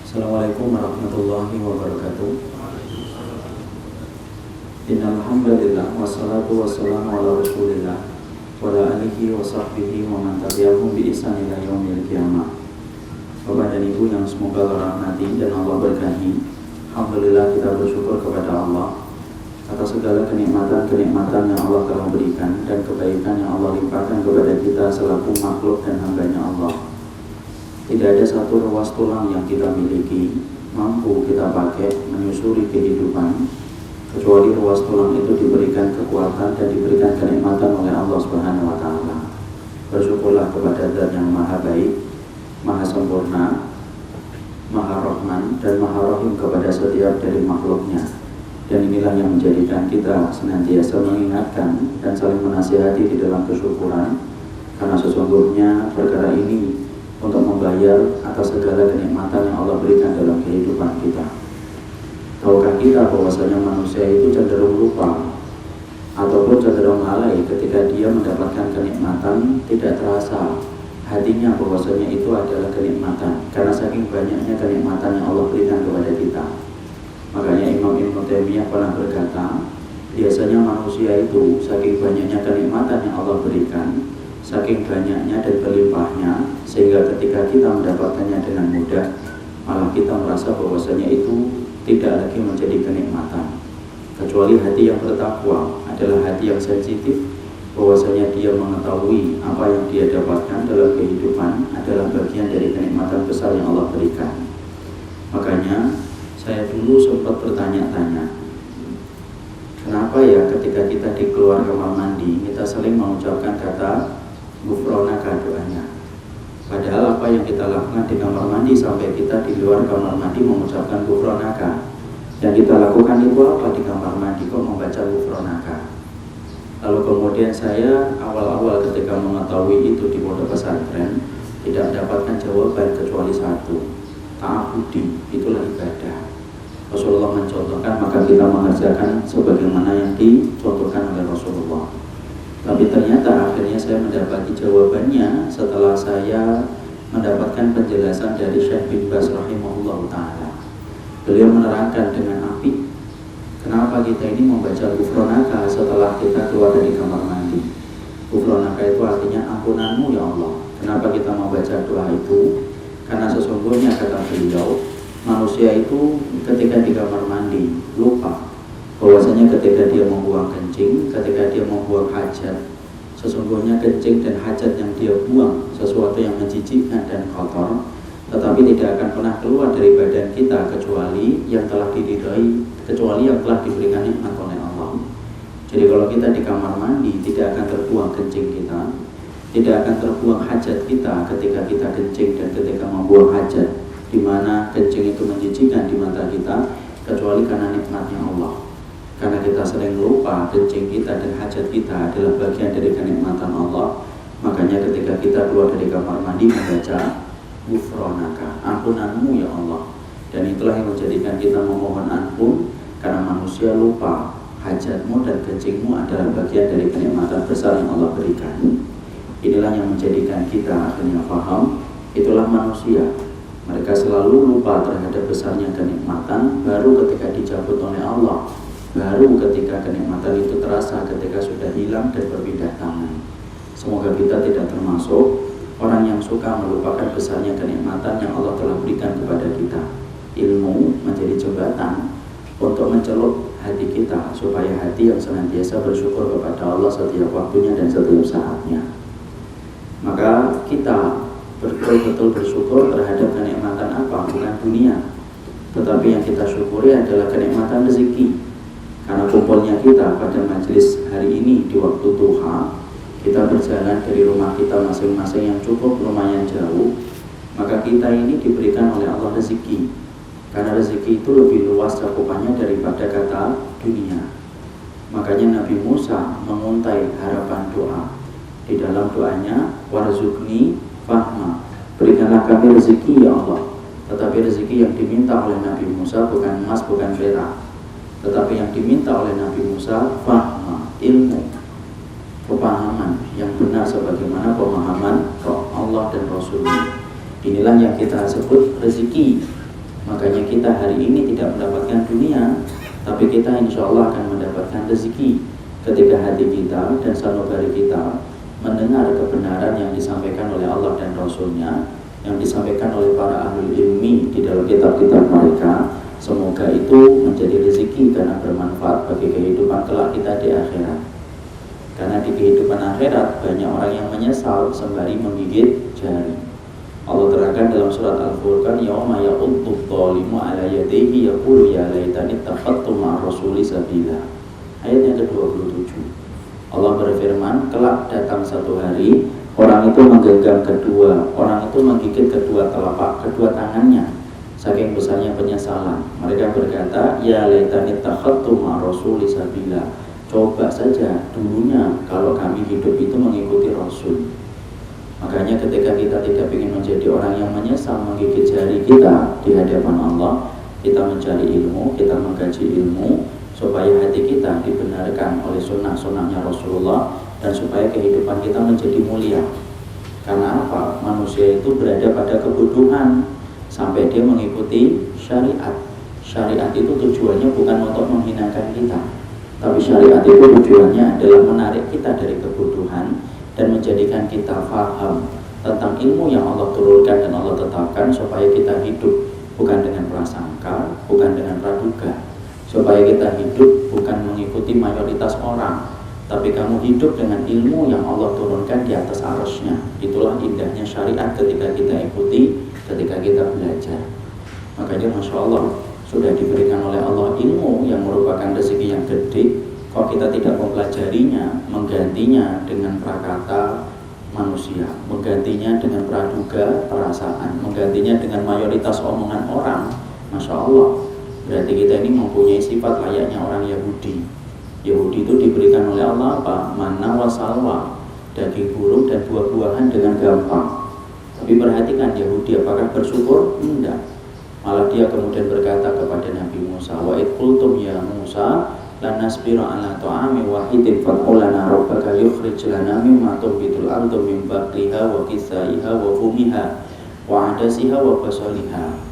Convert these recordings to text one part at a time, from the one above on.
Assalamualaikum warahmatullahi wabarakatuh. Innal hamdalillah wassalatu wassalamu ala Rasulillah wa ala alihi wa sahbihi wa man tabi'ahum bi ihsan ila yaumil qiyamah. Bapak dan Ibu yang semoga Allah rahmati dan Allah berkahi, alhamdulillah kita bersyukur kepada Allah atas segala kenikmatan-kenikmatan yang Allah telah berikan dan kebaikan yang Allah limpahkan kepada kita selaku makhluk dan hambanya Allah. Tidak ada satu ruas tulang yang kita miliki mampu kita pakai menyusuri kehidupan kecuali ruas tulang itu diberikan kekuatan dan diberikan kenikmatan oleh Allah Subhanahu wa taala. Bersyukurlah kepada Zat yang Maha Baik, Maha Sempurna, Maha Rahman dan Maha Rahim kepada setiap dari makhluknya. Dan inilah yang menjadikan kita senantiasa mengingatkan dan saling menasihati di dalam kesyukuran, karena sesungguhnya perkara ini untuk membayar atas segala kenikmatan yang Allah berikan dalam kehidupan kita. Tahukah kita bahwasanya manusia itu cenderung lupa ataupun cenderung lalai ketika dia mendapatkan kenikmatan, tidak terasa hatinya bahwasanya itu adalah kenikmatan, karena saking banyaknya kenikmatan yang Allah berikan kepada kita. Makanya Imam Ibnu Taimiyah pernah berkata, biasanya manusia itu saking banyaknya kenikmatan yang Allah berikan, saking banyaknya dan berlimpahnya, sehingga ketika kita mendapatkannya dengan mudah, malah kita merasa bahwasanya itu tidak lagi menjadi kenikmatan. Kecuali hati yang bertakwa adalah hati yang sensitif, bahwasanya dia mengetahui apa yang dia dapatkan dalam kehidupan adalah bagian dari kenikmatan besar yang Allah berikan. Makanya saya dulu sempat bertanya-tanya, kenapa ya ketika kita di keluar kamar mandi kita sering mengucapkan kata ghufranaka doanya, padahal apa yang kita lakukan di kamar mandi sampai kita di luar kamar mandi mengucapkan ghufranaka, dan kita lakukan itu apa di kamar mandi kok membaca ghufranaka. Lalu kemudian saya awal-awal ketika mengetahui itu di pondok pesantren tidak mendapatkan jawaban kecuali satu, ta'abudi, itulah ibadah. Rasulullah mencontohkan, maka kita mengerjakan sebagaimana yang dicontohkan oleh Rasulullah. Tapi ternyata akhirnya saya mendapati jawabannya setelah saya mendapatkan penjelasan dari Syekh bin Baz rahimahullah ta'ala. Beliau menerangkan dengan apik kenapa kita ini membaca ghufranaka setelah kita keluar dari kamar mandi. Ghufranaka itu artinya ampunanmu ya Allah. Kenapa kita membaca doa itu? Karena sesungguhnya kata beliau, manusia itu ketika di kamar mandi lupa bahwasanya ketika dia membuang kencing, ketika dia membuang hajat, sesungguhnya kencing dan hajat yang dia buang sesuatu yang menjijikkan dan kotor, tetapi tidak akan pernah keluar dari badan kita kecuali yang telah diridhai, kecuali yang telah diberikan nikmat oleh Allah. Jadi kalau kita di kamar mandi tidak akan terbuang kencing kita, tidak akan terbuang hajat kita ketika kita kencing dan ketika membuang hajat, di mana kencing itu menjijikkan di mata kita, kecuali karena nikmatnya Allah. Karena kita sering lupa kencing kita dan hajat kita adalah bagian dari kenikmatan Allah, makanya ketika kita keluar dari kamar mandi membaca ghufranaka, ampunanmu ya Allah. Dan itulah yang menjadikan kita memohon ampun, karena manusia lupa hajatmu dan kencingmu adalah bagian dari kenikmatan besar yang Allah berikan. Inilah yang menjadikan kita akhirnya paham, itulah manusia. Mereka selalu lupa terhadap besarnya kenikmatan, baru ketika dicabut oleh Allah, baru ketika kenikmatan itu terasa ketika sudah hilang dan berpindah tangan. Semoga kita tidak termasuk orang yang suka melupakan besarnya kenikmatan yang Allah telah berikan kepada kita. Ilmu menjadi jembatan untuk mencelup hati kita, supaya hati yang senantiasa bersyukur kepada Allah setiap waktunya dan setiap saatnya. Maka kita betul-betul bersyukur terhadap kenikmatan apa? Bukan dunia, tetapi yang kita syukuri adalah kenikmatan rezeki. Karena kumpulnya kita pada majelis hari ini di waktu duha, kita berjalan dari rumah kita masing-masing yang cukup lumayan jauh, maka kita ini diberikan oleh Allah rezeki. Karena rezeki itu lebih luas cakupannya daripada kata dunia. Makanya Nabi Musa menguntai harapan doa. Di dalam doanya, warzuqni fahma, berikanlah kami rezeki ya Allah. Tetapi rezeki yang diminta oleh Nabi Musa bukan emas, bukan perak, tetapi yang diminta oleh Nabi Musa fahma, ilmu, kepahaman yang benar sebagaimana pemahaman Allah dan Rasulnya. Inilah yang kita sebut rezeki. Makanya kita hari ini tidak mendapatkan dunia, tapi kita insya Allah akan mendapatkan rezeki ketika hati kita dan sanubari kita mendengar kebenaran yang disampaikan oleh Allah dan Rasulnya, yang disampaikan oleh para ahli ilmi di dalam kitab-kitab mereka. Semoga itu menjadi rezeki karena bermanfaat bagi kehidupan kelak kita di akhirat. Karena di kehidupan akhirat banyak orang yang menyesal sembari menggigit jari. Allah terangkan dalam surat Al-Furqan, yauma ya'uddu dhalimu ala yadayhi yaqulu ya laitani ittakhadtu ma'a rasuli sabila. Ayat yang ke-27. Allah berfirman, kelak datang satu hari orang itu menggenggam orang itu menggigit kedua telapak kedua tangannya saking besarnya penyesalan. Mereka berkata, ya laitani ittakhadtu ma'a rasuli sabila. Coba saja dulunya kalau kami hidup itu mengikuti Rasul. Makanya ketika kita tidak ingin menjadi orang yang menyesal menggigit jari kita di hadapan Allah, kita mencari ilmu, kita mengkaji ilmu supaya hati kita dibenarkan oleh sunnah-sunnahnya Rasulullah dan supaya kehidupan kita menjadi mulia. Karena apa? Manusia itu berada pada kebodohan sampai dia mengikuti syariat. Syariat itu tujuannya bukan untuk menghinakan kita, tapi syariat itu tujuannya adalah menarik kita dari kebodohan dan menjadikan kita faham tentang ilmu yang Allah turunkan dan Allah tetapkan supaya kita hidup bukan dengan prasangka, bukan dengan praduga. Supaya kita hidup bukan mengikuti mayoritas orang, tapi kamu hidup dengan ilmu yang Allah turunkan di atas arasnya. Itulah indahnya syariat ketika kita ikuti, ketika kita belajar. Makanya Masya Allah, sudah diberikan oleh Allah ilmu yang merupakan rezeki yang gede. Kalau kita tidak mempelajarinya, menggantinya dengan prakata manusia, menggantinya dengan praduga perasaan, menggantinya dengan mayoritas omongan orang, Masya Allah, berarti kita ini mempunyai sifat layaknya orang Yahudi. Yahudi itu diberikan oleh Allah apa? Manna wa salwa, daging burung dan buah-buahan dengan gampang. Tapi perhatikan Yahudi apakah bersyukur? Enggak. Malah dia kemudian berkata kepada Nabi Musa, wa id qultum ya Musa lan nasbiru ala ta'ami wahidin fad'u lana rabbaka yukhrij lana mimma tunbitul ardu min baqliha wa qithaiha wa fumiha wa adasiha wa basaliha.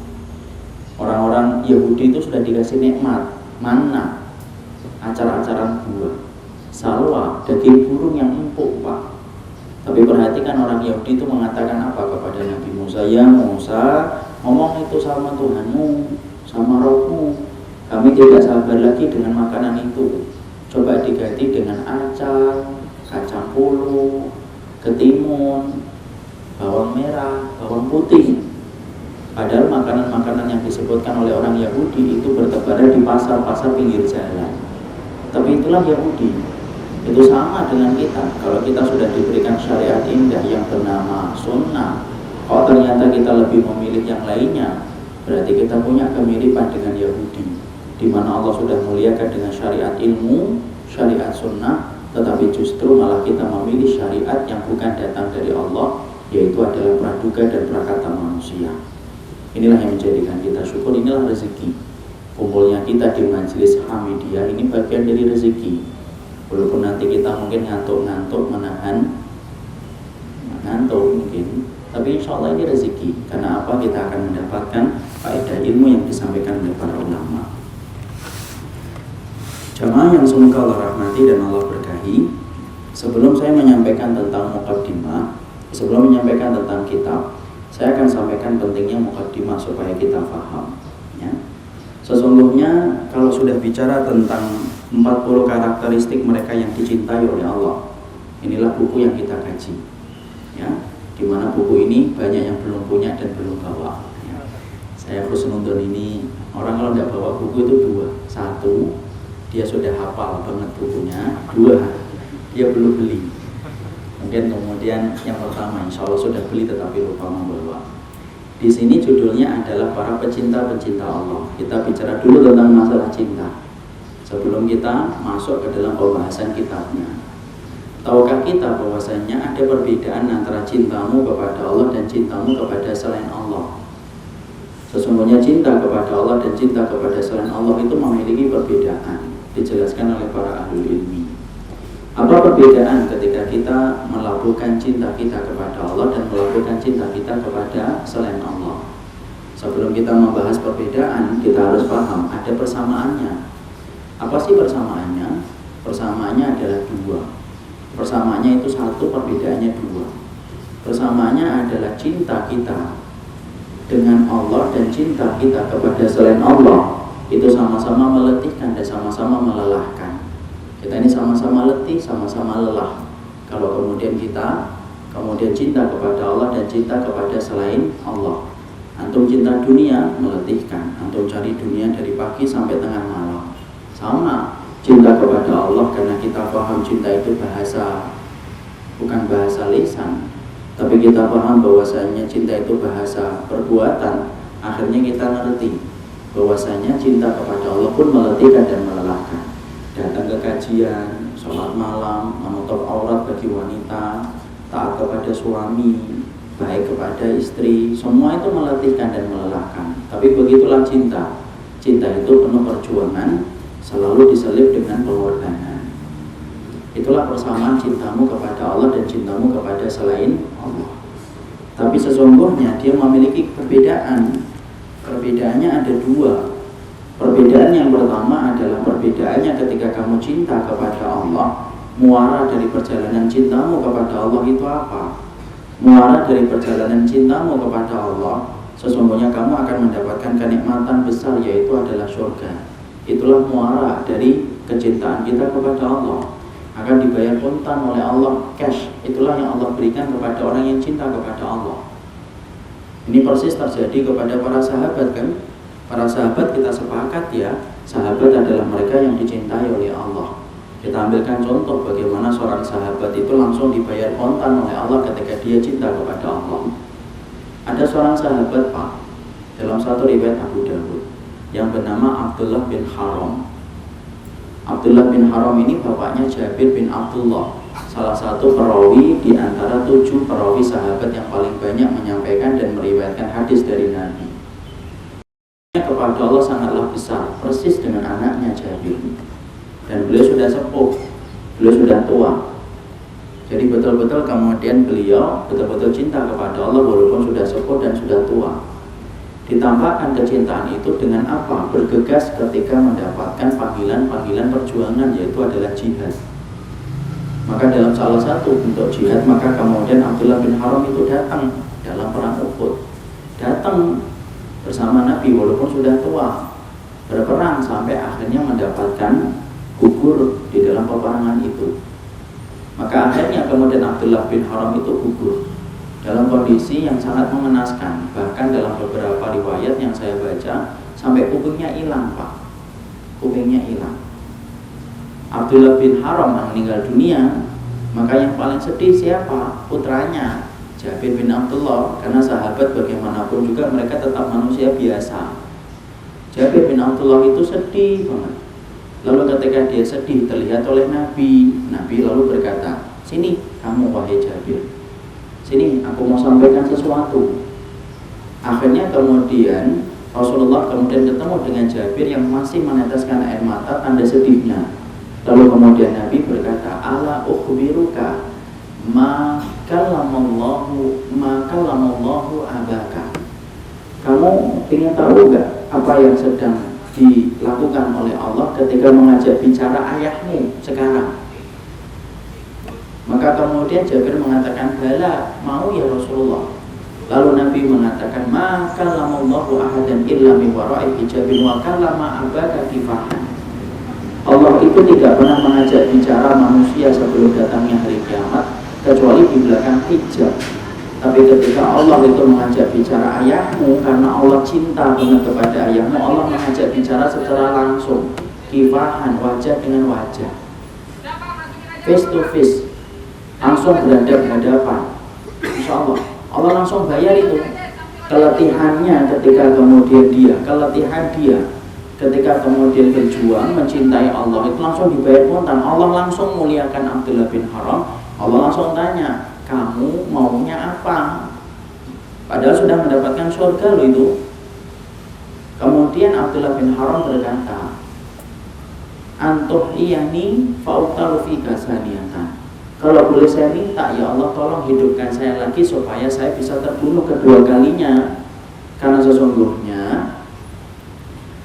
Orang-orang Yahudi itu sudah dikasih nikmat, manna, acar-acaran buah, salwa, daging burung yang empuk, Pak. Tapi perhatikan orang Yahudi itu mengatakan apa kepada Nabi Musa? Ya Musa, ngomong itu sama Tuhanmu, sama Rohmu. Kami tidak sabar lagi dengan makanan itu. Coba diganti dengan acar, kacang pulu, ketimun, bawang merah, bawang putih. Padahal makanan-makanan yang disebutkan oleh orang Yahudi itu bertebaran di pasar-pasar pinggir jalan. Tapi itulah Yahudi. Itu sama dengan kita. Kalau kita sudah diberikan syariat indah yang bernama sunnah, kalau ternyata kita lebih memilih yang lainnya, berarti kita punya kemiripan dengan Yahudi, di mana Allah sudah muliakan dengan syariat ilmu, syariat sunnah, tetapi justru malah kita memilih syariat yang bukan datang dari Allah, yaitu adalah praduga dan prakata manusia. Inilah yang menjadikan kita syukur, inilah rezeki. Kumpulnya kita di majelis Hamidiyah ini bagian dari rezeki. Walaupun nanti kita mungkin ngantuk-ngantuk, ngantuk mungkin, tapi insya Allah ini rezeki. Karena apa? Kita akan mendapatkan faedah ilmu yang disampaikan oleh para ulama. Jamaah yang semoga Allah rahmati dan Allah berkahi, sebelum saya menyampaikan tentang muqaddimah, sebelum menyampaikan tentang kitab, saya akan sampaikan pentingnya muqaddimah supaya kita paham, ya. Sesungguhnya kalau sudah bicara tentang 40 karakteristik mereka yang dicintai oleh Allah, inilah buku yang kita kaji, ya. Di mana buku ini banyak yang belum punya dan belum bawa, ya. Saya husnudon ini, orang kalau tidak bawa buku itu dua. Satu, dia sudah hafal banget bukunya. Dua, dia belum beli. Mungkin kemudian yang pertama, insya Allah sudah beli tetapi lupa membawa. Di sini judulnya adalah para pecinta-pecinta Allah. Kita bicara dulu tentang masalah cinta sebelum kita masuk ke dalam pembahasan kitabnya. Tahukah kita bahwasanya ada perbedaan antara cintamu kepada Allah dan cintamu kepada selain Allah? Sesungguhnya cinta kepada Allah dan cinta kepada selain Allah itu memiliki perbedaan, dijelaskan oleh para ahli ilmi. Apa perbedaan ketika kita melakukan cinta kita kepada Allah dan melakukan cinta kita kepada selain Allah? Sebelum kita membahas perbedaan, kita harus paham ada persamaannya. Apa sih persamaannya? Persamaannya adalah dua. Persamaannya itu satu, perbedaannya dua. Persamaannya adalah cinta kita dengan Allah dan cinta kita kepada selain Allah itu sama-sama meletihkan dan sama-sama melelahkan. Kita ini sama-sama letih, sama-sama lelah. Kalau kemudian kita cinta kepada Allah dan cinta kepada selain Allah. Antum cinta dunia meletihkan, antum cari dunia dari pagi sampai tengah malam. Sama cinta kepada Allah, karena kita paham cinta itu bahasa, bukan bahasa lisan, tapi kita paham bahwasanya cinta itu bahasa perbuatan. Akhirnya kita ngerti bahwasanya cinta kepada Allah pun meletihkan dan melelahkan. Datang ke kajian, sholat malam, menutup aurat bagi wanita, taat kepada suami, baik kepada istri, semua itu meletihkan dan melelahkan. Tapi begitulah cinta. Cinta itu penuh perjuangan, selalu diselip dengan pengorbanan. Itulah persamaan cintamu kepada Allah dan cintamu kepada selain Allah. Tapi sesungguhnya dia memiliki perbedaan. Perbedaannya ada dua. Perbedaan yang pertama adalah perbedaannya ketika kamu cinta kepada Allah. Muara dari perjalanan cintamu kepada Allah itu apa? Muara dari perjalanan cintamu kepada Allah, sesungguhnya kamu akan mendapatkan kenikmatan besar, yaitu adalah surga. Itulah muara dari kecintaan kita kepada Allah. Akan dibayar kontan oleh Allah, cash. Itulah yang Allah berikan kepada orang yang cinta kepada Allah. Ini persis terjadi kepada para sahabat kan. Para sahabat kita sepakat ya, sahabat adalah mereka yang dicintai oleh Allah. Kita ambilkan contoh bagaimana seorang sahabat itu langsung dibayar kontan oleh Allah ketika dia cinta kepada Allah. Ada seorang sahabat Pak, dalam satu riwayat Abu Dawud, yang bernama Abdullah bin Haram. Abdullah bin Haram ini bapaknya Jabir bin Abdullah, salah satu perawi di antara 7 perawi sahabat yang paling banyak menyampaikan dan meriwayatkan hadis dari Nabi. Kepada Allah sangatlah besar, persis dengan anaknya Jabir. Dan beliau sudah sepuh, beliau sudah tua. Jadi betul-betul kemudian beliau betul-betul cinta kepada Allah walaupun sudah sepuh dan sudah tua. Ditampakkan kecintaan itu dengan apa? Bergegas ketika mendapatkan panggilan-panggilan perjuangan, yaitu adalah jihad. Maka dalam salah satu bentuk jihad, maka kemudian Abdullah bin Haram itu datang dalam perang Uhud. Datang bersama Nabi walaupun sudah tua, berperang sampai akhirnya mendapatkan gugur di dalam peperangan itu. Maka akhirnya kemudian Abdullah bin Haram itu gugur dalam kondisi yang sangat mengenaskan. Bahkan dalam beberapa riwayat yang saya baca, sampai kupingnya hilang Pak. Kupingnya hilang. Abdullah bin Haram yang meninggal dunia. Maka yang paling sedih siapa? Putranya Jabir bin Abdullah. Karena sahabat bagaimanapun juga mereka tetap manusia biasa. Jabir bin Abdullah itu sedih banget. Lalu ketika dia sedih terlihat oleh Nabi. Nabi lalu berkata, "Sini kamu wahai Jabir, sini aku mau sampaikan sesuatu." Akhirnya kemudian Rasulullah kemudian ketemu dengan Jabir yang masih meneteskan air mata tanda sedihnya. Lalu kemudian Nabi berkata, "Ala ukhbiruka ma kallamallahu abaka." Kamu ingin tahu gak apa yang sedang dilakukan oleh Allah ketika mengajak bicara ayahmu sekarang? Maka kemudian Jabir mengatakan, "Bala, mau ya Rasulullah." Lalu Nabi mengatakan, "Ma kallamallahu ahadan illa min wara'i hijabin wa kallama abaka kifahan." Allah itu tidak pernah mengajak bicara manusia sebelum datangnya hari kiamat kecuali di belakang hijab. Tapi ketika Allah itu mengajak bicara ayahmu, karena Allah cinta banget kepada ayahmu, Allah mengajak bicara secara langsung, kifahan, wajah dengan wajah, face to face, langsung berhadapan-hadapan. Insya Allah, Allah langsung bayar itu. Keletihannya ketika kemudian keletihan dia ketika kemudian berjuang mencintai Allah itu langsung dibayar kontan. Allah langsung muliakan Abdullah bin Haram. Allah langsung tanya, "Kamu maunya apa?" Padahal sudah mendapatkan surga loh itu. Kemudian Abdullah bin Haram berkata, "Antuh iyani fa'utalu fika saniyatan." Kalau boleh saya minta, ya Allah tolong hidupkan saya lagi supaya saya bisa terbunuh kedua kalinya. Karena sesungguhnya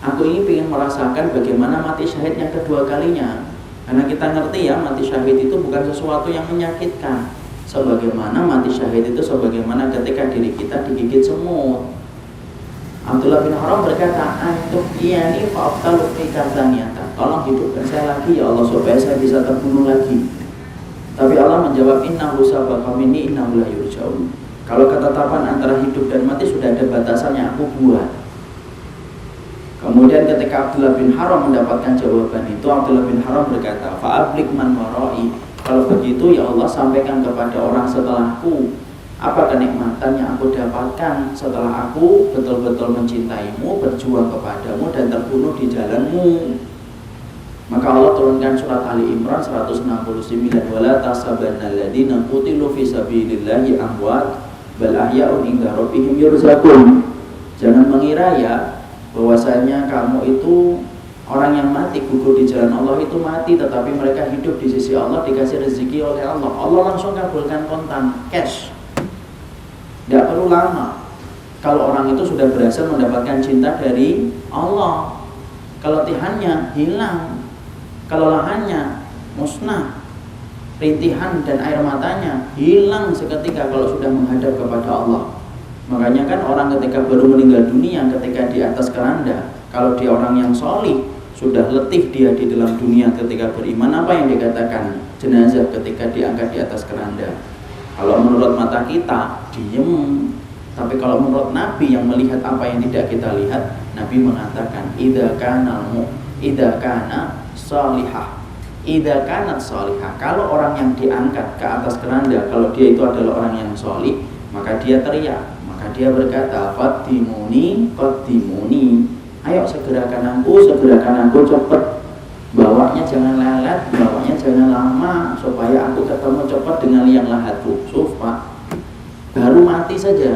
aku ini ingin merasakan bagaimana mati syahid yang kedua kalinya. Karena kita ngerti ya, mati syahid itu bukan sesuatu yang menyakitkan. Sebagaimana mati syahid itu sebagaimana ketika diri kita digigit semut. Abdullah bin Haram berkata, antum iyani fa'aftalu fi kadzaniyata. Tolong hidupkan saya lagi ya Allah supaya saya bisa terbunuh lagi. Tapi Allah menjawab, innahu sabaqa minni innahu la yurja'un. Kalau ketetapan antara hidup dan mati sudah ada batasannya, aku buat. Kemudian ketika Abdullah bin Haram mendapatkan jawaban itu, Abdullah bin Haram berkata, fa'ablik man warai. Kalau begitu ya Allah, sampaikan kepada orang setelahku apa kenikmatan yang aku dapatkan setelah aku betul-betul mencintaimu, berjuang kepadamu dan terbunuh di jalanmu. Maka Allah turunkan surat Ali Imran 169, wala tasabanna alladziina qutilu fi sabilillahi amwat bal ahya'un 'inda rabbihim yurzaqun. Jangan mengira ya bahwasanya kamu itu orang yang mati gugur di jalan Allah itu mati, tetapi mereka hidup di sisi Allah, dikasih rezeki oleh Allah. Allah langsung kabulkan kontan, cash. Tidak perlu lama. Kalau orang itu sudah berhasil mendapatkan cinta dari Allah, keletihannya hilang, kelelahannya musnah, rintihan dan air matanya hilang seketika kalau sudah menghadap kepada Allah. Makanya kan orang ketika baru meninggal dunia, ketika di atas keranda, kalau dia orang yang sholih, sudah letih dia di dalam dunia ketika beriman, apa yang dikatakan jenazah ketika diangkat di atas keranda? Kalau menurut mata kita, diem. Tapi kalau menurut Nabi yang melihat apa yang tidak kita lihat, Nabi mengatakan, idza kana salihah, idza kanat salihah. Kalau orang yang diangkat ke atas keranda, kalau dia itu adalah orang yang sholih, maka dia teriak, maka dia berkata, qaddimuni, qaddimuni. Ayo segerakan aku cepet. Bawanya jangan lelet, bawanya jangan lama, supaya aku ketemu cepat dengan liang lahatku. Pak, baru mati saja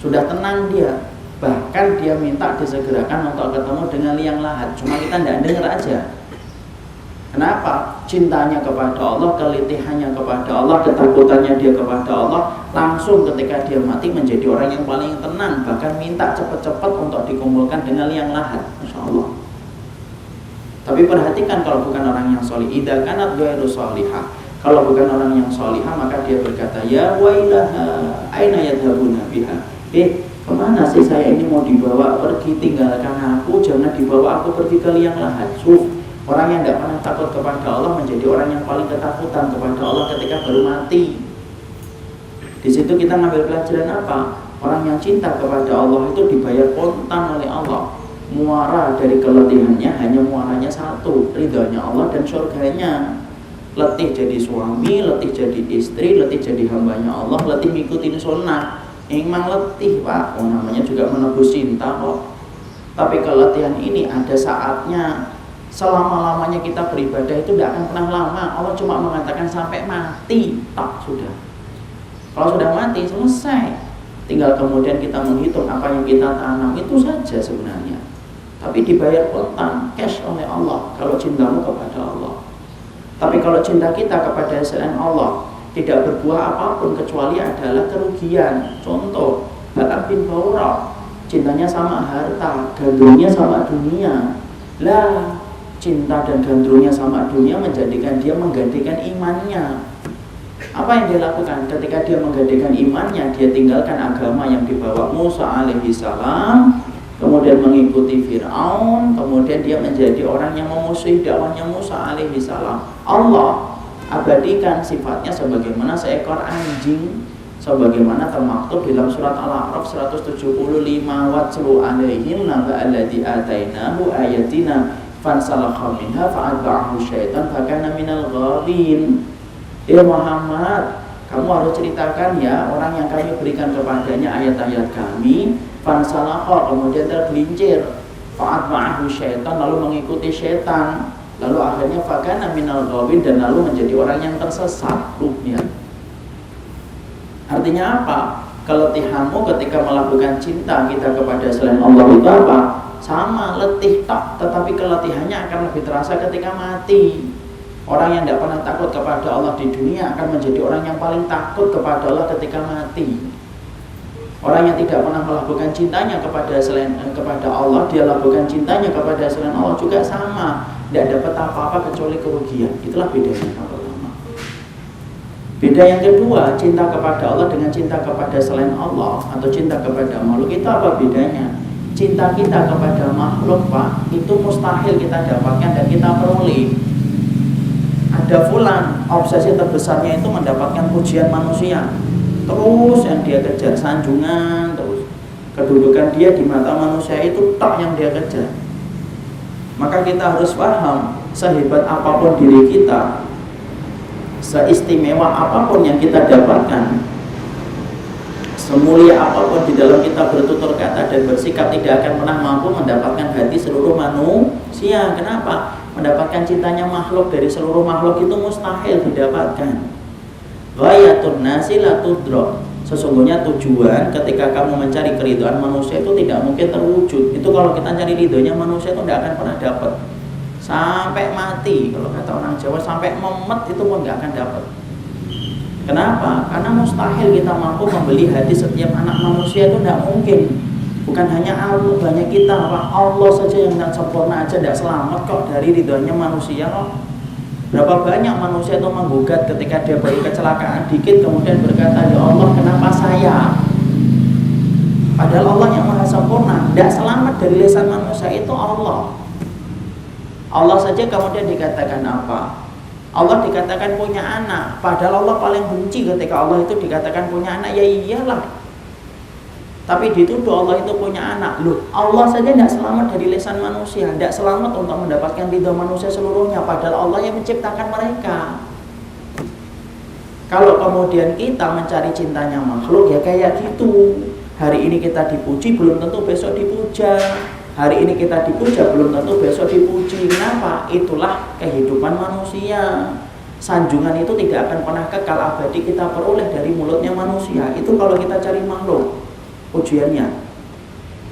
sudah tenang dia, bahkan dia minta disegerakan untuk ketemu dengan liang lahat. Cuma kita tidak dengar aja. Kenapa? Cintanya kepada Allah, kelitihannya kepada Allah, ketakutannya dia kepada Allah, langsung ketika dia mati menjadi orang yang paling tenang, bahkan minta cepat-cepat untuk dikumpulkan dengan liang lahat. Masya Allah. Tapi perhatikan kalau bukan orang yang sholih, idza kanat ghairu sholihah. Kalau bukan orang yang sholihah, maka dia berkata, ya wailaha aina yadhabuna biha. Kemana sih saya ini mau dibawa pergi, tinggalkan aku, jangan dibawa aku pergi ke liang lahat. Orang yang tidak pernah takut kepada Allah menjadi orang yang paling ketakutan kepada Allah ketika baru mati. Di situ kita ngambil pelajaran apa? Orang yang cinta kepada Allah itu dibayar kontan oleh Allah. Muara dari keletihannya hanya muaranya satu, ridhonya Allah dan surganya. Letih jadi suami, letih jadi istri, letih jadi hambanya Allah, letih ngikutin sunnah. Emang letih Pak, namanya juga menebus cinta kok. Tapi keletihan ini ada saatnya. Selama-lamanya kita beribadah itu tidak akan pernah lama. Allah cuma mengatakan sampai mati, tak sudah. Kalau sudah mati selesai. Tinggal kemudian kita menghitung apa yang kita tanam, itu saja sebenarnya. Tapi dibayar kontan, cash oleh Allah kalau cintamu kepada Allah. Tapi kalau cinta kita kepada selain Allah tidak berbuah apapun kecuali adalah kerugian. Contoh, Balak bin Baura, cintanya sama harta, gandrungnya sama dunia. Lah, cinta dan gandrungnya sama dunia menjadikan dia menggantikan imannya. Apa yang dia lakukan? Ketika dia menggantikan imannya, dia tinggalkan agama yang dibawa Musa alaihi salam, kemudian mengikuti Fir'aun, kemudian dia menjadi orang yang memusuhi dakwahnya Musa alaihi salam. Allah abadikan sifatnya sebagaimana seekor anjing, sebagaimana termaktub dalam surat Al-A'raf 175, watslu alaihim naba alladzi atainahu ayatina fansalakha minha fa'atba'ahu syaitan fakana minal ghalin. Muhammad, kamu harus ceritakan ya orang yang kami berikan kepadanya ayat-ayat kami, fansalakha, kemudian tergelincir, fa'atba'ahu syaitan, lalu mengikuti syaitan, lalu akhirnya fakana minal ghalin, dan lalu menjadi orang yang tersesat. Lihat. Artinya apa? Keletihanmu ketika melakukan cinta kita kepada selain Allah itu apa? Sama, letih tak, tetapi keletihannya akan lebih terasa ketika mati. Orang yang tidak pernah takut kepada Allah di dunia akan menjadi orang yang paling takut kepada Allah ketika mati. Orang yang tidak pernah melakukan cintanya kepada Allah, dia lakukan cintanya kepada selain Allah juga sama, tidak dapat apa-apa kecuali kerugian. Itulah bedanya yang pertama. Beda yang kedua, cinta kepada Allah dengan cinta kepada selain Allah atau cinta kepada makhluk, itu apa bedanya? Cinta kita kepada makhluk, Pak, itu mustahil kita dapatkan dan kita peroleh. Ada fulan, obsesi terbesarnya itu mendapatkan pujian manusia. Terus yang dia kejar sanjungan, terus kedudukan dia di mata manusia itu tak yang dia kejar. Maka kita harus paham, sehebat apapun diri kita, seistimewa apapun yang kita dapatkan, semulia apapun di dalam kita bertutur kata dan bersikap, tidak akan pernah mampu mendapatkan hati seluruh manusia. Kenapa? Mendapatkan cintanya makhluk dari seluruh makhluk itu mustahil didapatkan. Ghayatun nasi la tudrak. Sesungguhnya tujuan ketika kamu mencari keridhaan manusia itu tidak mungkin terwujud. Itu kalau kita cari ridhonya manusia itu tidak akan pernah dapat. Sampai mati, kalau kata orang Jawa, sampai memet itu pun tidak akan dapat. Kenapa? Karena mustahil kita mampu membeli hati setiap anak manusia, itu tidak mungkin. Bukan hanya Allah, banyak kita, Pak. Allah saja yang tidak sempurna aja tidak selamat kok dari ridhonya manusia kok. Berapa banyak manusia itu menggugat ketika dia baru kecelakaan dikit kemudian berkata, ya Allah kenapa saya? Padahal Allah yang maha sempurna, tidak selamat dari lisan manusia itu Allah. Allah saja kemudian dikatakan apa? Allah dikatakan punya anak, padahal Allah paling benci ketika Allah itu dikatakan punya anak. Ya iyalah, tapi dituduh Allah itu punya anak. Loh, Allah saja tidak selamat dari lisan manusia, tidak selamat untuk mendapatkan ridha manusia seluruhnya, padahal Allah yang menciptakan mereka. Kalau kemudian kita mencari cintanya makhluk, ya kayak gitu. Hari ini kita dipuji, belum tentu besok dipuja. Hari ini kita dipuja, belum tentu besok dipuji. Kenapa? Itulah kehidupan manusia. Sanjungan itu tidak akan pernah kekal abadi kita peroleh dari mulutnya manusia. Itu kalau kita cari makhluk ujiannya.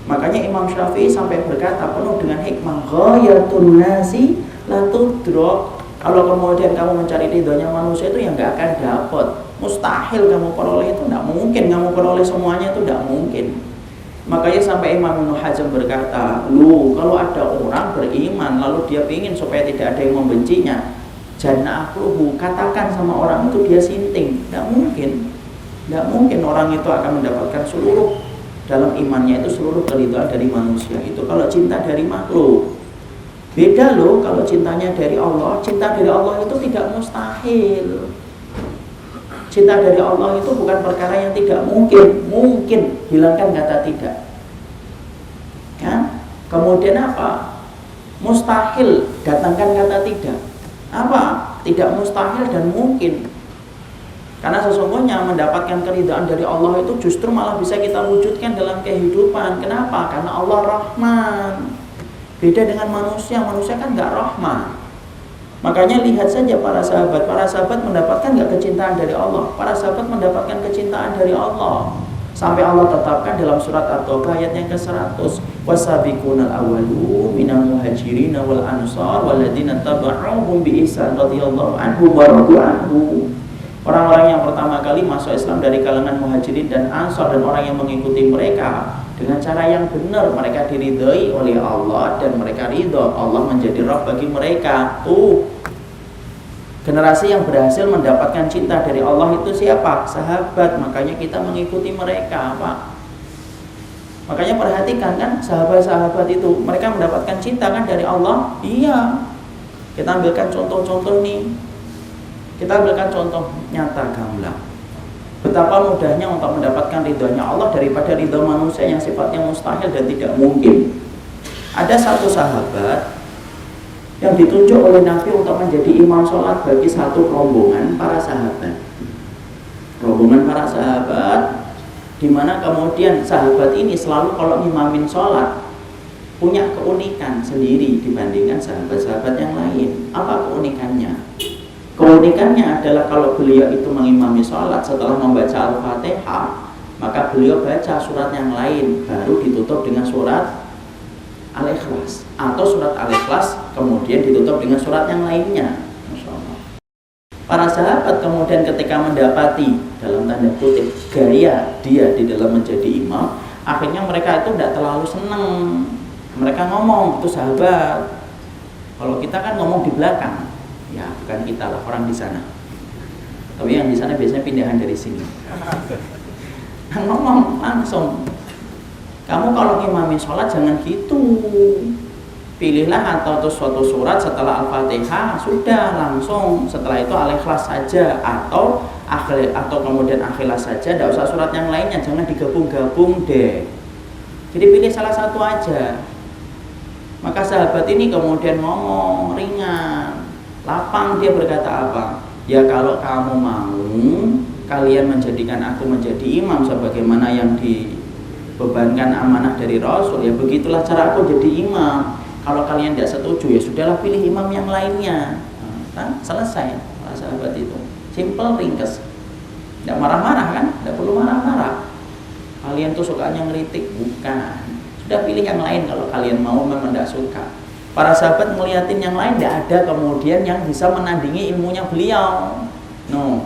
Makanya Imam Syafi'i sampai berkata penuh dengan hikmah, ghayatun nasi la tudrak. Kalau kemudian kamu mencari ridhonya manusia itu yang nggak akan dapat, mustahil kamu peroleh, itu tidak mungkin kamu peroleh semuanya, itu tidak mungkin. Makanya sampai Imam Ibnu Hazm berkata, lu kalau ada orang beriman lalu dia ingin supaya tidak ada yang membencinya, jannah akluhu, katakan sama orang itu dia sinting. Tidak mungkin. Tidak mungkin orang itu akan mendapatkan seluruh dalam imannya itu seluruh keridhaan dari manusia. Itu kalau cinta dari makhluk. Beda loh kalau cintanya dari Allah. Cinta dari Allah itu tidak mustahil. Cinta dari Allah itu bukan perkara yang tidak mungkin. Mungkin, hilangkan kata tidak. Ya? Kemudian apa? Mustahil, datangkan kata tidak. Apa? Tidak mustahil dan mungkin. Karena sesungguhnya mendapatkan keridhaan dari Allah itu justru malah bisa kita wujudkan dalam kehidupan. Kenapa? Karena Allah Rahman. Beda dengan manusia. Manusia kan gak Rahman. Makanya lihat saja para sahabat. Para sahabat mendapatkan gak kecintaan dari Allah? Para sahabat mendapatkan kecintaan dari Allah. Sampai Allah tetapkan dalam surat At-Taubah ayat yang ke-100, wasabiqunal awwalun minal muhajirin wal ansar walladzina taba'uhum bi ihsan radhiyallahu anhum wa radu anhu. Orang-orang yang pertama kali masuk Islam dari kalangan muhajirin dan ansar dan orang yang mengikuti mereka dengan cara yang benar, mereka diridhai oleh Allah dan mereka ridho, Allah menjadi Rabb bagi mereka. Tuh, generasi yang berhasil mendapatkan cinta dari Allah itu siapa? Sahabat. Makanya kita mengikuti mereka, Pak. Makanya perhatikan kan, sahabat-sahabat itu mereka mendapatkan cinta kan dari Allah. Iya. Kita ambilkan contoh-contoh nih. Kita ambilkan contoh nyata gamblang. Betapa mudahnya untuk mendapatkan ridhonya Allah daripada ridho manusia yang sifatnya mustahil dan tidak mungkin. Ada satu sahabat yang ditunjuk oleh Nabi untuk menjadi imam sholat bagi satu rombongan para sahabat. Rombongan para sahabat, di mana kemudian sahabat ini selalu kalau ngimamin sholat punya keunikan sendiri dibandingkan sahabat-sahabat yang lain. Apa keunikannya? Keunikannya adalah kalau beliau itu mengimami sholat setelah membaca Al-Fatihah, maka beliau baca surat yang lain baru ditutup dengan surat Al-Ikhlas, atau surat Al-Ikhlas kemudian ditutup dengan surat yang lainnya. Masya Allah. Para sahabat kemudian ketika mendapati dalam tanda kutip gaya dia di dalam menjadi imam, akhirnya mereka itu tidak terlalu senang. Mereka ngomong, itu sahabat. Kalau kita kan ngomong di belakang, ya bukan kita lah, orang di sana. Tapi yang di sana biasanya pindahan dari sini. Ngomong langsung, kamu kalau imamin sholat jangan gitu. Pilihlah atau suatu surat setelah Al-Fatihah, sudah langsung setelah itu Al-Ikhlas saja atau kemudian Al-Ikhlas saja, tidak usah surat yang lainnya, jangan digabung-gabung deh. Jadi pilih salah satu aja. Maka sahabat ini kemudian ngomong ringan, lapang, dia berkata apa? Ya kalau kamu mau kalian menjadikan aku menjadi imam sebagaimana yang dibebankan amanah dari Rasul, ya begitulah cara aku jadi imam. Kalau kalian tidak setuju, ya sudahlah pilih imam yang lainnya. Nah, selesai para sahabat itu. Simple, ringkas. Tidak marah-marah kan? Tidak perlu marah-marah. Kalian tuh sukanya ngeritik, bukan. Sudah pilih yang lain kalau kalian mau, memang tidak suka. Para sahabat ngeliatin yang lain, tidak ada kemudian yang bisa menandingi ilmunya beliau. No.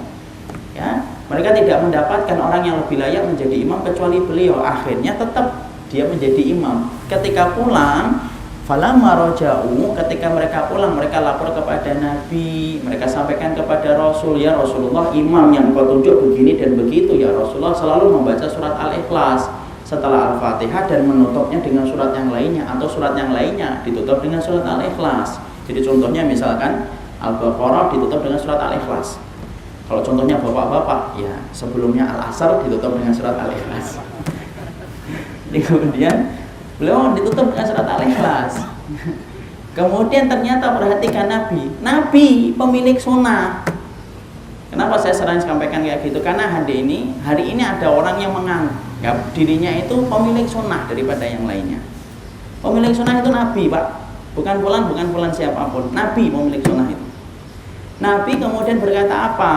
Ya, mereka tidak mendapatkan orang yang lebih layak menjadi imam kecuali beliau. Akhirnya tetap dia menjadi imam. Ketika pulang, falamma raja'u, ketika mereka pulang, mereka lapor kepada Nabi, mereka sampaikan kepada Rasul, ya Rasulullah, imam yang kau tunjuk begini dan begitu. Ya Rasulullah selalu membaca surat Al-Ikhlas setelah Al-Fatihah dan menutupnya dengan surat yang lainnya, atau surat yang lainnya ditutup dengan surat Al-Ikhlas. Jadi contohnya misalkan Al-Baqarah ditutup dengan surat Al-Ikhlas. Kalau contohnya bapak-bapak, ya sebelumnya Al-Asr ditutup dengan surat Al-Ikhlas. Jadi kemudian beliau ditutup dengan surat Al-Ikhlas. Kemudian ternyata perhatikan Nabi pemilik sunnah. Kenapa saya sering sampaikan kayak gitu? Karena hari ini ada orang yang menganggap dirinya itu pemilik sunnah daripada yang lainnya. Pemilik sunnah itu Nabi, Pak. Bukan fulan siapapun. Nabi pemilik sunnah itu. Nabi kemudian berkata apa?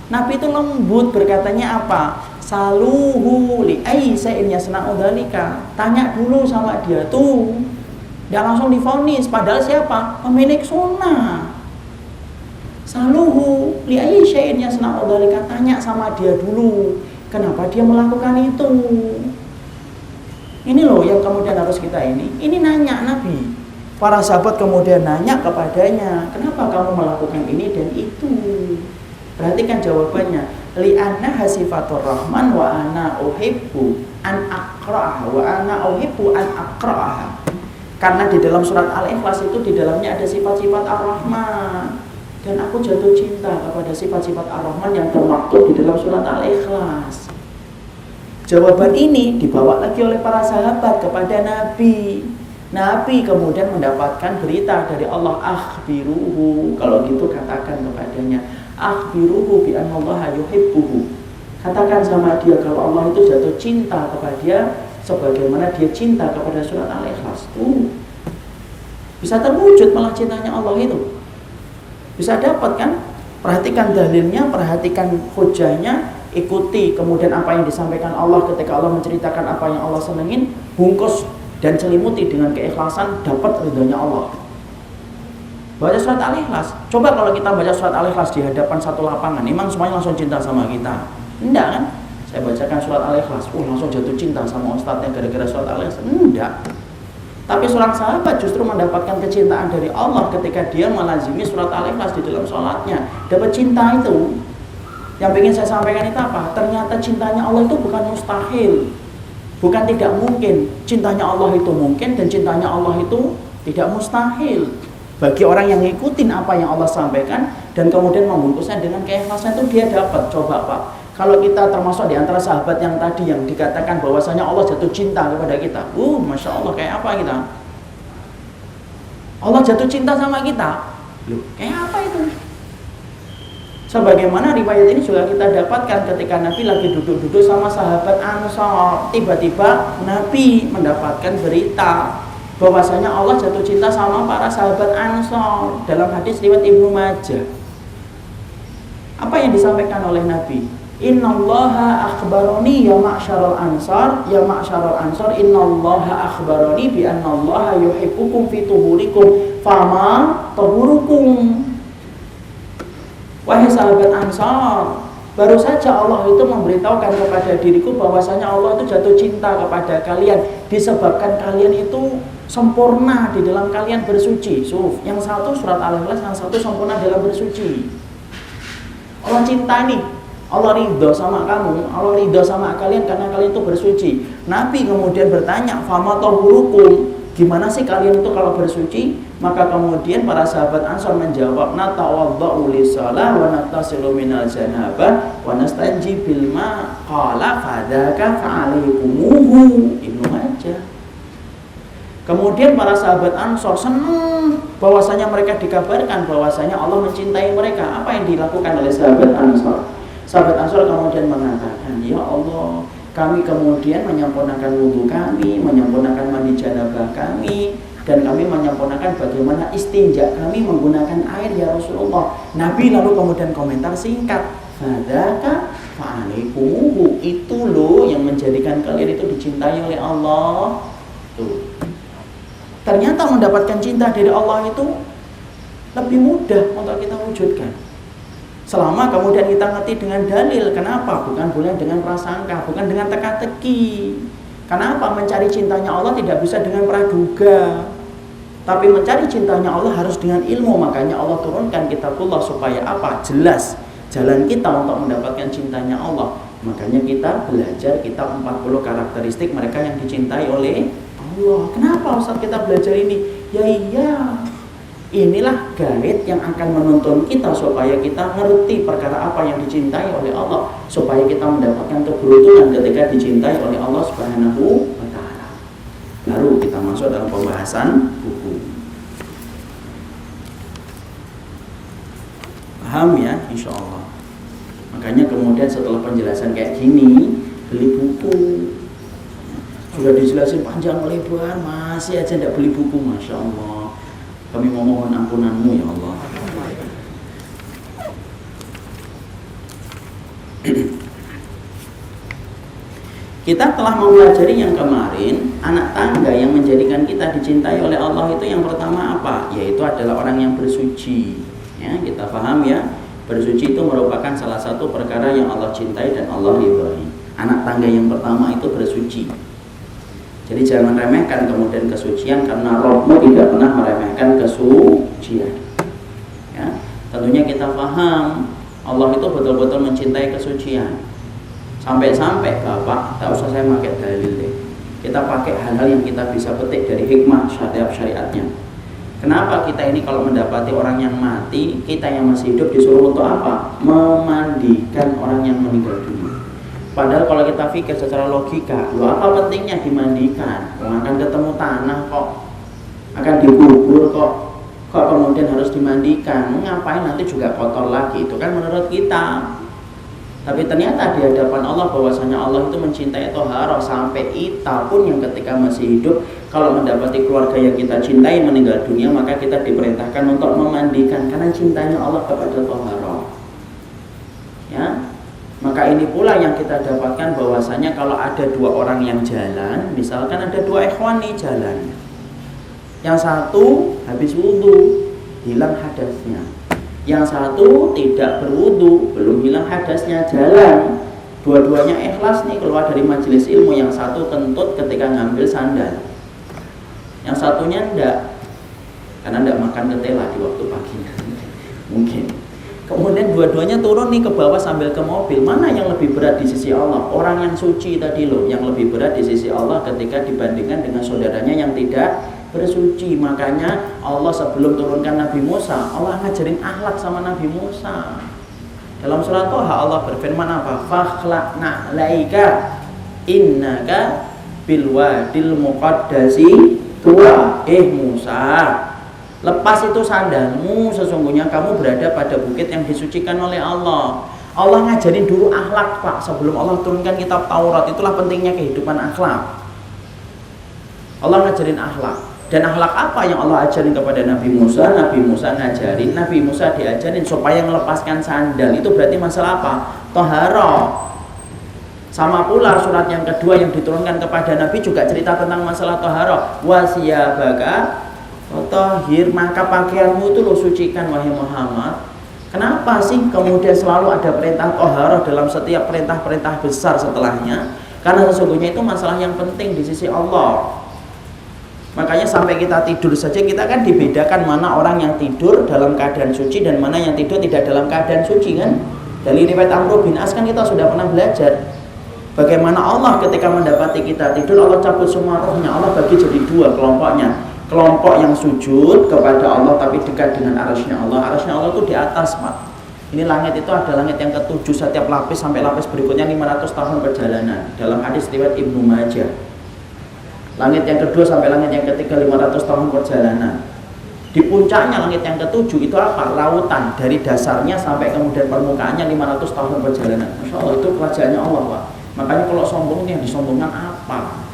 Nabi itu lembut, berkatanya apa? Saluhu li ayya'in yasna'u dzalika. Tanya dulu sama dia tuh. Dia langsung divonis, padahal siapa? Pemilik sunnah. Saluhu li ayya'in yasna'u dzalika. Tanya sama dia dulu, kenapa dia melakukan itu. Ini loh yang kemudian harus kita ini nanya Nabi. Para sahabat kemudian nanya kepadanya, kenapa kamu melakukan ini dan itu? Perhatikan jawabannya. Li'anna hasifatur rahman wa ana uhibbu an aqra'aha wa ana uhibbu an aqra'aha. Karena di dalam surat Al-Ikhlas itu di dalamnya ada sifat-sifat Ar-Rahman, dan aku jatuh cinta kepada sifat-sifat Ar-Rahman yang termaktub di dalam surat Al-Ikhlas. Jawaban ini dibawa lagi oleh para sahabat kepada Nabi. Nabi kemudian mendapatkan berita dari Allah, akhbiruhu, kalau gitu katakan kepadanya, akhbiruhu bi annallaha yuhibbuhu. Katakan sama dia kalau Allah itu jatuh cinta kepada dia sebagaimana dia cinta kepada surat Al-Ikhlas. Bisa terwujud malah cintanya Allah itu. Bisa dapat kan? Perhatikan dalilnya, perhatikan hujahnya, ikuti kemudian apa yang disampaikan Allah ketika Allah menceritakan apa yang Allah senengin, bungkus dan selimuti dengan keikhlasan, dapat ridhonya Allah. Baca surat Al-Ikhlas. Coba kalau kita baca surat Al-Ikhlas di hadapan satu lapangan, memang semuanya langsung cinta sama kita? Enggak kan? Saya bacakan surat Al-Ikhlas, langsung jatuh cinta sama ustadznya gara-gara surat Al-Ikhlas. Enggak. Tapi seorang sahabat justru mendapatkan kecintaan dari Allah ketika dia melazimi surat Al-Ikhlas di dalam sholatnya. Dapat cinta itu. Yang ingin saya sampaikan itu apa? Ternyata cintanya Allah itu bukan mustahil, bukan tidak mungkin. Cintanya Allah itu mungkin, dan cintanya Allah itu tidak mustahil. Bagi orang yang ngikutin apa yang Allah sampaikan dan kemudian membungkusnya dengan keikhlasan, itu dia dapat. Coba Pak, kalau kita termasuk di antara sahabat yang tadi yang dikatakan bahwasanya Allah jatuh cinta kepada kita, Masya Allah, kayak apa kita? Allah jatuh cinta sama kita, loh, kayak apa itu? Sebagaimana riwayat ini juga kita dapatkan ketika Nabi lagi duduk-duduk sama sahabat Ansor, tiba-tiba Nabi mendapatkan berita bahwasanya Allah jatuh cinta sama para sahabat Ansor dalam hadis riwayat Ibnu Majah. Apa yang disampaikan oleh Nabi? Innallaha akhbaroni ya ma'syarul ansar, ya ma'syarul ansar, innallaha akhbaroni bi annallaha yuhibbukum fi tuhurikum fama tuhurukum. Wahai sahabat Ansor, baru saja Allah itu memberitahukan kepada diriku bahwasanya Allah itu jatuh cinta kepada kalian disebabkan kalian itu sempurna di dalam kalian bersuci. Yang satu surat Al-Ikhlas, yang satu sempurna dalam bersuci. Allah cinta nih, Allah ridho sama kamu, Allah ridho sama kalian karena kalian itu bersuci. Nabi kemudian bertanya, fama tahurukum, gimana sih kalian itu kalau bersuci? Maka kemudian para sahabat Ansor menjawab, natawadda'u lis-shalah wa nattasilu minal janabah wa nastanji bil ma qala fadzaka fa'alaikumuhu. Ibnu Majah. Kemudian para sahabat Ansor senang bahwasanya mereka dikabarkan bahwasanya Allah mencintai mereka. Apa yang dilakukan oleh sahabat Ansor? Sahabat Ansor kemudian mengatakan, ya Allah, kami kemudian menyempurnakan wudhu kami, menyempurnakan mandi janabah kami, dan kami menyempurnakan bagaimana istinja kami menggunakan air ya Rasulullah. Nabi lalu kemudian komentar singkat, fadzaka fa'alaikumuhu, itu loh yang menjadikan kalian itu dicintai oleh Allah. Tuh. Ternyata mendapatkan cinta dari Allah itu lebih mudah untuk kita wujudkan. Selama kemudian kita ngerti dengan dalil. Kenapa? Bukan dengan prasangka, bukan dengan teka-teki. Kenapa? Mencari cintanya Allah tidak bisa dengan praduga, tapi mencari cintanya Allah harus dengan ilmu. Makanya Allah turunkan kitabullah supaya apa? Jelas jalan kita untuk mendapatkan cintanya Allah. Makanya kita belajar kitab 40 karakteristik mereka yang dicintai oleh Allah. Kenapa Ustaz kita belajar ini? Ya iya, inilah guide yang akan menuntun kita supaya kita ngerti perkara apa yang dicintai oleh Allah, supaya kita mendapatkan keberuntungan ketika dicintai oleh Allah Subhanahu wa ta'ala. Baru kita masuk dalam pembahasan buku. Paham ya? Insya Allah. Makanya kemudian setelah penjelasan kayak gini, beli buku. Sudah dijelasin panjang lebar, masih aja tidak beli buku, Masya Allah. Kami memohon ampunanmu ya Allah. Kita telah mempelajari yang kemarin, anak tangga yang menjadikan kita dicintai oleh Allah itu yang pertama apa? Yaitu adalah orang yang bersuci. Ya, kita paham ya, bersuci itu merupakan salah satu perkara yang Allah cintai dan Allah ridhoi. Anak tangga yang pertama itu bersuci. Jadi jangan remehkan kemudian kesucian, karena Rabbmu tidak pernah meremehkan kesucian. Ya, tentunya kita paham Allah itu betul-betul mencintai kesucian. Sampai-sampai Bapak, tak usah saya pakai dalil deh. Kita pakai hal-hal yang kita bisa petik dari hikmah syariatnya. Kenapa kita ini kalau mendapati orang yang mati, kita yang masih hidup disuruh untuk apa? Memandikan orang yang meninggal dunia. Padahal kalau kita pikir secara logika, loh apa pentingnya dimandikan? Akan ketemu tanah kok, akan dikubur kok kemudian harus dimandikan? Ngapain nanti juga kotor lagi? Itu kan menurut kita. Tapi ternyata di hadapan Allah bahwasanya Allah itu mencintai toharoh, sampai kita pun yang ketika masih hidup kalau mendapati keluarga yang kita cintai meninggal dunia, maka kita diperintahkan untuk memandikan karena cintanya Allah kepada toharoh. Ya. Maka ini pula yang kita dapatkan bahwasanya kalau ada dua orang yang jalan, misalkan ada dua ikhwan nih jalan, yang satu habis wudhu hilang hadasnya, yang satu tidak berwudhu belum hilang hadasnya, jalan dua-duanya ikhlas nih keluar dari majelis ilmu. Yang satu kentut ketika ngambil sandal, yang satunya enggak, karena enggak makan ketela di waktu pagi mungkin. Kemudian dua-duanya turun nih ke bawah sambil ke mobil. Mana yang lebih berat di sisi Allah? Orang yang suci tadi loh, yang lebih berat di sisi Allah ketika dibandingkan dengan saudaranya yang tidak bersuci. Makanya Allah sebelum turunkan Nabi Musa, Allah ngajarin akhlak sama Nabi Musa. Dalam surat Thaha Allah berfirman apa? Fakhla'na laika innaka bilwadil muqaddasi tuwa. Musa, lepas itu sandalmu, sesungguhnya kamu berada pada bukit yang disucikan oleh Allah. Allah ngajarin dulu akhlak Pak, sebelum Allah turunkan kitab Taurat. Itulah pentingnya kehidupan akhlak. Allah ngajarin akhlak. Dan akhlak apa yang Allah ajarin kepada Nabi Musa? Nabi Musa ngajarin, Nabi Musa diajarin supaya melepaskan sandal. Itu berarti masalah apa? Toharoh. Sama pula surat yang kedua yang diturunkan kepada Nabi juga cerita tentang masalah toharoh. Wasiyabaka Tahir, maka pakaianmu itu lo sucikan wahai Muhammad. Kenapa sih kemudian selalu ada perintah toharoh dalam setiap perintah-perintah besar setelahnya? Karena sesungguhnya itu masalah yang penting di sisi Allah. Makanya sampai kita tidur saja kita kan dibedakan mana orang yang tidur dalam keadaan suci dan mana yang tidur tidak dalam keadaan suci kan. Dari riwayat Amr bin As kan kita sudah pernah belajar bagaimana Allah ketika mendapati kita tidur, Allah cabut semua rohnya, Allah bagi jadi dua kelompoknya. Kelompok yang sujud kepada Allah tapi dekat dengan arasy-Nya Allah. Arasy-Nya Allah itu di atas, Pak. Ini langit itu ada langit yang ketujuh, setiap lapis sampai lapis berikutnya 500 tahun perjalanan. Dalam hadis riwayat Ibnu Majah. Langit yang kedua sampai langit yang ketiga 500 tahun perjalanan. Di puncaknya langit yang ketujuh itu apa? Lautan, dari dasarnya sampai kemudian permukaannya 500 tahun perjalanan. Masya Allah, itu kerajaannya Allah, Pak. Makanya kalau sombong yang disombongkan apa?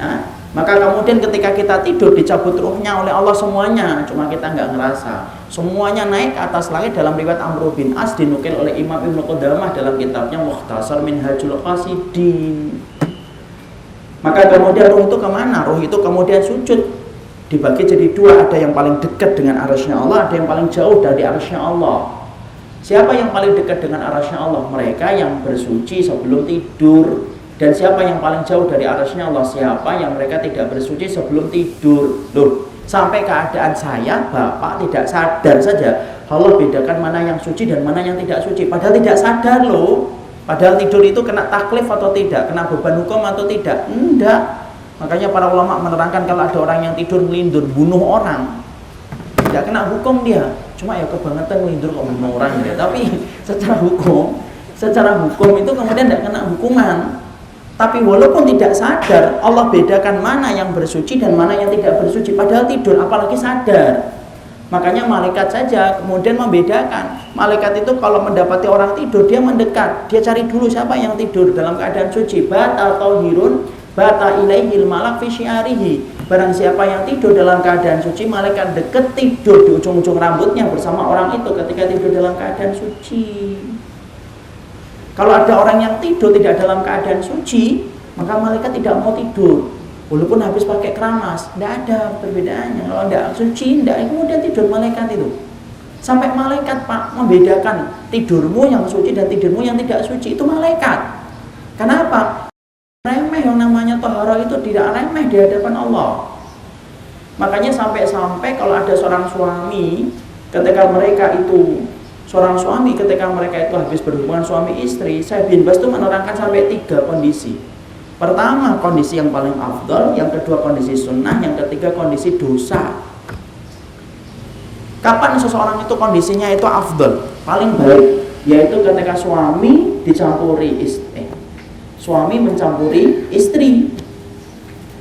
Ya, maka kemudian ketika kita tidur dicabut ruhnya oleh Allah semuanya, cuma kita nggak ngerasa. Semuanya naik ke atas langit. Dalam riwayat Amr bin As dinukil oleh Imam Ibnu Qudamah dalam kitabnya Mukhtasar Minhajul Qasidin. Maka kemudian ruh itu kemana? Ruh itu kemudian sujud, dibagi jadi dua, ada yang paling dekat dengan arasy-Nya Allah, ada yang paling jauh dari arasy-Nya Allah. Siapa yang paling dekat dengan arasy-Nya Allah? Mereka yang bersuci sebelum tidur. Dan siapa yang paling jauh dari arasy-Nya Allah? Siapa yang mereka tidak bersuci sebelum tidur. Loh, sampai keadaan saya, Bapak tidak sadar saja Allah bedakan mana yang suci dan mana yang tidak suci. Padahal tidak sadar loh. Padahal tidur itu kena taklif atau tidak, kena beban hukum atau tidak? Enggak. Makanya para ulama menerangkan kalau ada orang yang tidur melindur bunuh orang, tidak kena hukum dia. Cuma ya kebangetan melindur kok bunuh orang ya. Tapi secara hukum itu kemudian tidak kena hukuman. Tapi walaupun tidak sadar, Allah bedakan mana yang bersuci dan mana yang tidak bersuci. Padahal tidur, apalagi sadar. Makanya malaikat saja kemudian membedakan. Malaikat itu kalau mendapati orang tidur, dia mendekat. Dia cari dulu siapa yang tidur dalam keadaan suci. Bata tahirun, bata ilaihil malak fi syiarihi. Barang siapa yang tidur dalam keadaan suci, malaikat dekat tidur di ujung-ujung rambutnya bersama orang itu ketika tidur dalam keadaan suci. Kalau ada orang yang tidur tidak dalam keadaan suci, maka malaikat tidak mau tidur. Walaupun habis pakai keramas, tidak ada perbedaannya. Kalau tidak suci, tidak, kemudian tidur malaikat itu. Sampai malaikat, Pak, membedakan tidurmu yang suci dan tidurmu yang tidak suci. Itu malaikat. Kenapa? Remeh yang namanya taharah itu tidak remeh di hadapan Allah. Makanya sampai-sampai kalau ada seorang suami, ketika mereka itu habis berhubungan suami istri, Syekh bin Baz itu menerangkan sampai 3 kondisi. Pertama, kondisi yang paling afdal, yang kedua kondisi sunnah, yang ketiga kondisi dosa. Kapan seseorang itu kondisinya itu afdal, paling baik, yaitu ketika suami dicampuri istri, suami mencampuri istri.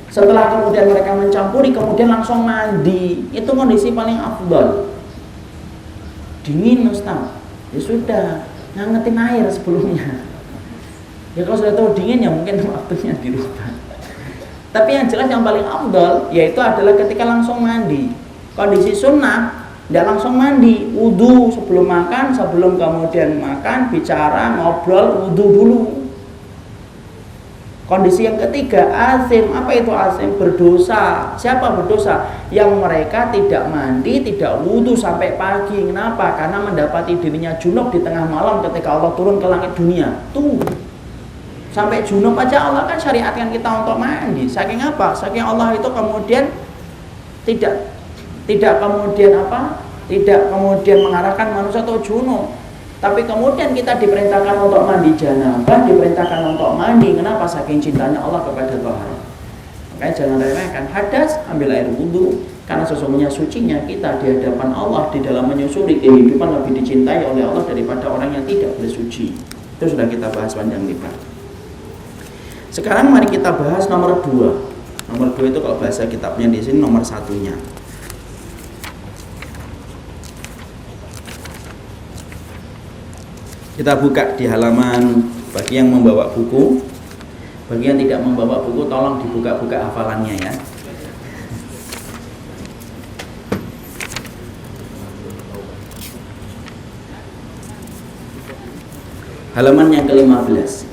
Setelah kemudian mereka mencampuri, kemudian langsung mandi, itu kondisi paling afdal. Dingin Ustaz, ya sudah, ngangetin air sebelumnya. Ya kalau sudah tahu dingin ya mungkin waktunya dirubah. Tapi yang jelas yang paling afdal yaitu adalah ketika langsung mandi. Kondisi sunnah tidak langsung mandi, wudu sebelum makan, sebelum kemudian makan, bicara, ngobrol, wudu dulu. Kondisi yang ketiga, azim. Apa itu azim? Berdosa. Siapa berdosa? Yang mereka tidak mandi, tidak wudu sampai pagi. Kenapa? Karena mendapati dirinya junub di tengah malam ketika Allah turun ke langit dunia. Tuh, sampai junub aja Allah kan syariatkan kita untuk mandi. Saking apa? Saking Allah itu kemudian tidak kemudian mengarahkan manusia atau junub. Tapi kemudian kita diperintahkan untuk mandi janabah, diperintahkan untuk mandi. Kenapa? Saking cintanya Allah kepada taharah. Makanya jangan remehkan hadas, ambil air wudhu. Karena sesungguhnya sucinya kita di hadapan Allah di dalam menyusuri kehidupan lebih dicintai oleh Allah daripada orang yang tidak bersuci. Itu sudah kita bahas panjang lebar. Sekarang mari kita bahas nomor 2. Nomor 2 itu kalau bahasa kitabnya di sini nomor 1-nya. Kita buka di halaman, bagi yang membawa buku, bagi yang tidak membawa buku tolong dibuka-buka hafalannya ya. Halaman yang ke-15.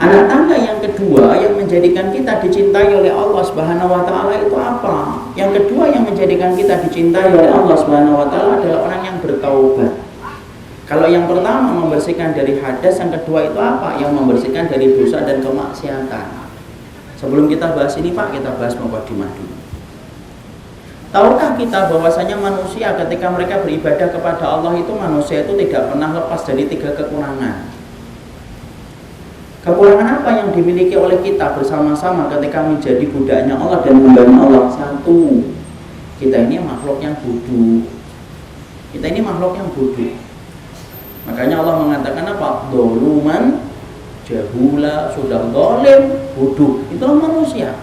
Anak tangga yang kedua yang menjadikan kita dicintai oleh Allah Subhanahu wa taala itu apa? Yang kedua yang menjadikan kita dicintai oleh Allah Subhanahu wa taala adalah orang yang bertaubat. Kalau yang pertama membersihkan dari hadas, yang kedua itu apa? Yang membersihkan dari dosa dan kemaksiatan. Sebelum kita bahas ini Pak, kita bahas mukadimah dulu. Tahukah kita bahwasanya manusia ketika mereka beribadah kepada Allah itu manusia itu tidak pernah lepas dari 3 kekurangan. Kekurangan apa yang dimiliki oleh kita bersama-sama ketika menjadi budaknya Allah dan hambanya Allah? 1, kita ini makhluk yang bodoh. Kita ini makhluk yang bodoh. Makanya Allah mengatakan apa? Dzuluman jahula, sudah zalim, bodoh. Itulah manusia.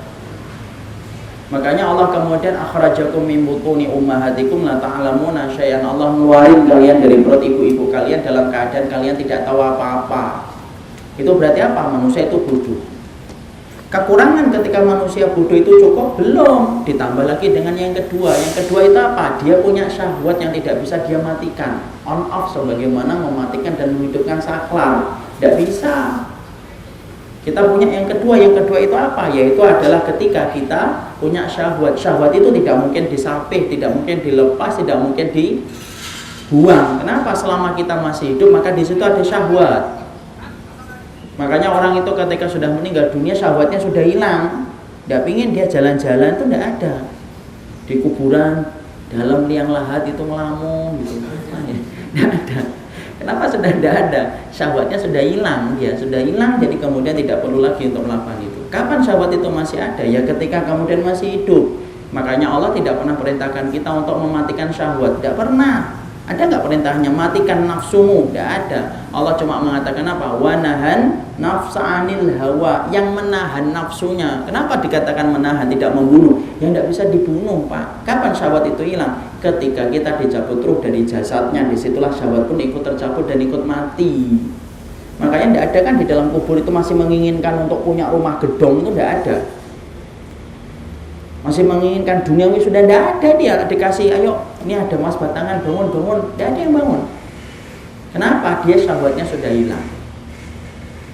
Makanya Allah kemudian akhrajakum min butuni ummahatikum la ta'lamuna syai'an. Allah ngeluarin kalian dari perut ibu-ibu kalian dalam keadaan kalian tidak tahu apa-apa. Itu berarti apa? Manusia itu bodoh. Kekurangan ketika manusia bodoh itu cukup? Belum. Ditambah lagi dengan yang kedua. Yang kedua itu apa? Dia punya syahwat yang tidak bisa dia matikan. On off sebagaimana mematikan dan menghidupkan saklar. Tidak bisa. Kita punya yang kedua. Yang kedua itu apa? Yaitu adalah ketika kita punya syahwat. Syahwat itu tidak mungkin disapih, tidak mungkin dilepas, tidak mungkin dibuang. Kenapa? Selama kita masih hidup maka di situ ada syahwat. Makanya orang itu ketika sudah meninggal dunia syahwatnya sudah hilang. Tidak ingin dia jalan-jalan itu tidak ada. Di kuburan dalam liang lahat itu ngelamun gitu. Tidak ada. Kenapa sudah tidak ada? Syahwatnya sudah hilang, dia sudah hilang, jadi kemudian tidak perlu lagi untuk melakukan itu. Kapan syahwat itu masih ada? Ya ketika kemudian masih hidup. Makanya Allah tidak pernah perintahkan kita untuk mematikan syahwat. Tidak pernah. Ada nggak perintahnya matikan nafsumu? Tidak ada. Allah cuma mengatakan apa? Wanahan nafsa'anil hawa, yang menahan nafsunya. Kenapa dikatakan menahan, tidak membunuh? Yang tidak bisa dibunuh Pak. Kapan syahwat itu hilang? Ketika kita dicabut ruh dari jasadnya, disitulah syahwat pun ikut tercabut dan ikut mati. Makanya tidak ada kan di dalam kubur itu masih menginginkan untuk punya rumah gedong, itu tidak ada. Masih menginginkan duniawi, sudah tidak ada. Dia dikasih, ayo ini ada mas batangan, bangun, tidak ada yang bangun. Kenapa? Dia syahwatnya sudah hilang.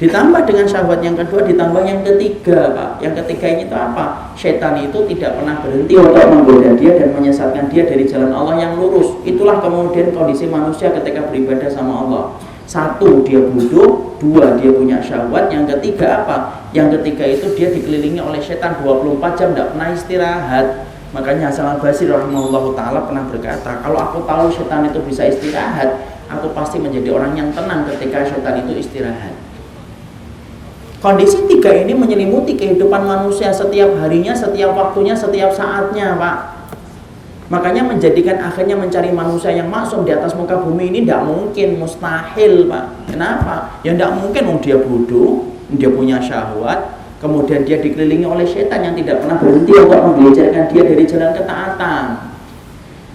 Ditambah dengan syahwat yang kedua, ditambah yang ketiga Pak. Yang ketiga ini itu apa? Setan itu tidak pernah berhenti untuk menggoda dia dan menyesatkan dia dari jalan Allah yang lurus. Itulah kemudian kondisi manusia ketika beribadah sama Allah. 1, dia bodoh. 2, dia punya syahwat. Yang ketiga apa? Yang ketiga itu dia dikelilingi oleh setan 24 jam, tidak pernah istirahat. Makanya Hasan al-Basri rahimahullah ta'ala pernah berkata, kalau aku tahu setan itu bisa istirahat, aku pasti menjadi orang yang tenang ketika setan itu istirahat. Kondisi 3 ini menyelimuti kehidupan manusia setiap harinya, setiap waktunya, setiap saatnya Pak. Makanya menjadikan akhirnya mencari manusia yang maksum di atas muka bumi ini tidak mungkin, mustahil Pak. Kenapa? Ya tidak mungkin, dia bodoh, dia punya syahwat, kemudian dia dikelilingi oleh setan yang tidak pernah berhenti untuk menggelincirkan dia dari jalan ketaatan.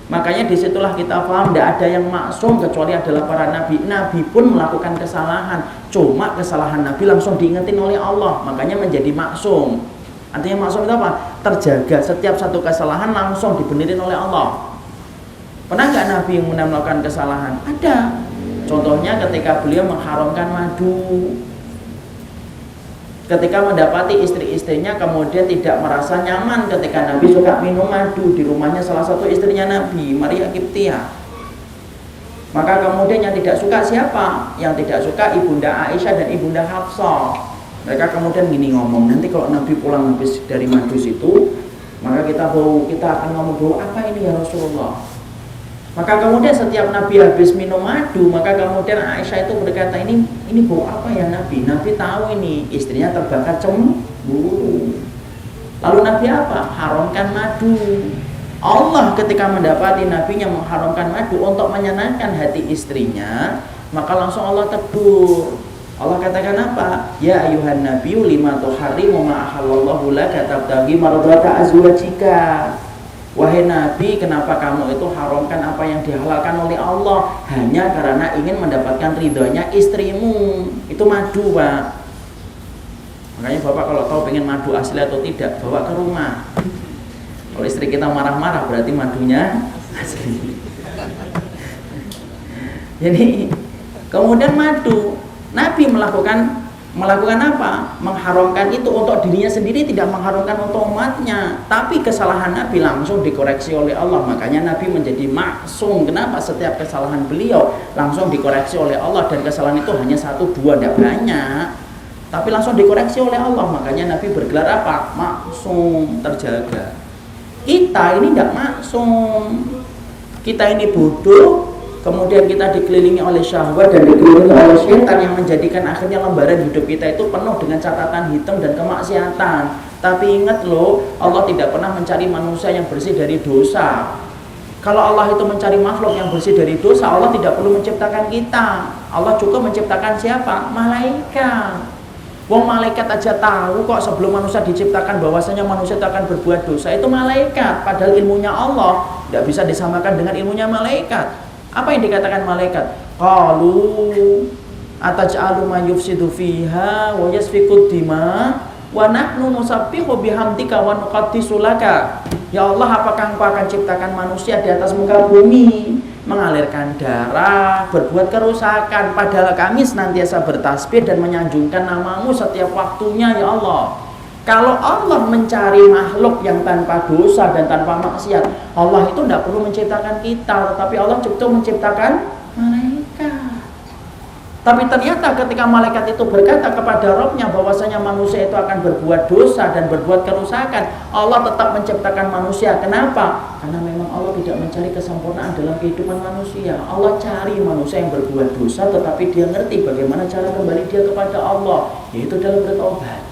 Makanya disitulah kita paham tidak ada yang maksum kecuali adalah para nabi. Nabi pun melakukan kesalahan, cuma kesalahan nabi langsung diingetin oleh Allah, makanya menjadi maksum. Artinya maksum itu apa? Terjaga, setiap satu kesalahan langsung dibenerin oleh Allah. Pernah nggak nabi yang melakukan kesalahan? Ada. Contohnya ketika beliau mengharamkan madu. Ketika mendapati istri-istrinya kemudian tidak merasa nyaman ketika Nabi suka minum madu di rumahnya salah satu istrinya Nabi, Maria Qibtiyah. Maka kemudian yang tidak suka siapa? Yang tidak suka Ibunda Aisyah dan Ibunda Hafsah. Mereka kemudian gini ngomong, nanti kalau Nabi pulang habis dari madu situ, maka kita akan ngomong bau apa ini ya Rasulullah. Maka kemudian setiap Nabi habis minum madu, maka kemudian Aisyah itu berkata, ini bau apa ya Nabi? Nabi tahu ini istrinya terbakar cemburu. Lalu Nabi apa? Haramkan madu. Allah ketika mendapati nabinya mengharamkan madu untuk menyenangkan hati istrinya, maka langsung Allah tegur. Allah katakan apa? Ya ayuhan nabiyyu lima tuharrimu ma ahallallahu laka tabtaghi mardata azwajika. Wahai Nabi, kenapa kamu itu haramkan apa yang dihalalkan oleh Allah hanya karena ingin mendapatkan ridhonya istrimu? Itu madu Pak. Makanya Bapak kalau tahu pengen madu asli atau tidak, bawa ke rumah. Kalau istri kita marah-marah berarti madunya asli. Jadi kemudian madu, Nabi melakukan melakukan apa? Mengharamkan itu untuk dirinya sendiri, tidak mengharamkan untuk umatnya. Tapi kesalahan Nabi langsung dikoreksi oleh Allah. Makanya Nabi menjadi maksum. Kenapa? Setiap kesalahan beliau langsung dikoreksi oleh Allah. Dan kesalahan itu hanya 1, 2, tidak banyak, tapi langsung dikoreksi oleh Allah. Makanya Nabi bergelar apa? Maksum, terjaga. Kita ini tidak maksum. Kita ini bodoh, kemudian kita dikelilingi oleh syahwat dan dikelilingi oleh syaitan yang menjadikan akhirnya lembaran hidup kita itu penuh dengan catatan hitam dan kemaksiatan. Tapi ingat loh, Allah tidak pernah mencari manusia yang bersih dari dosa. Kalau Allah itu mencari makhluk yang bersih dari dosa, Allah tidak perlu menciptakan kita. Allah cukup menciptakan siapa? Malaikat. Wong malaikat aja tahu kok sebelum manusia diciptakan bahwasanya manusia itu akan berbuat dosa. Itu malaikat, padahal ilmunya Allah tidak bisa disamakan dengan ilmunya malaikat. Apa yang dikatakan malaikat? Qalu ataj'alu man yufsidu fiha wa yasfiku dima wa nahnu nusabbihu bihamdika wa nuqaddisu laka. Ya Allah, apakah Engkau akan ciptakan manusia di atas muka bumi mengalirkan darah, berbuat kerusakan, padahal kami senantiasa bertasbih dan menyanjungkan namamu setiap waktunya, ya Allah. Kalau Allah mencari makhluk yang tanpa dosa dan tanpa maksiat, Allah itu tidak perlu menciptakan kita, tetapi Allah cukup menciptakan malaikat. Tapi ternyata ketika malaikat itu berkata kepada Rabb-nya bahwasanya manusia itu akan berbuat dosa dan berbuat kerusakan, Allah tetap menciptakan manusia. Kenapa? Karena memang Allah tidak mencari kesempurnaan dalam kehidupan manusia. Allah cari manusia yang berbuat dosa, tetapi dia ngerti bagaimana cara kembali dia kepada Allah, yaitu dalam bertobat.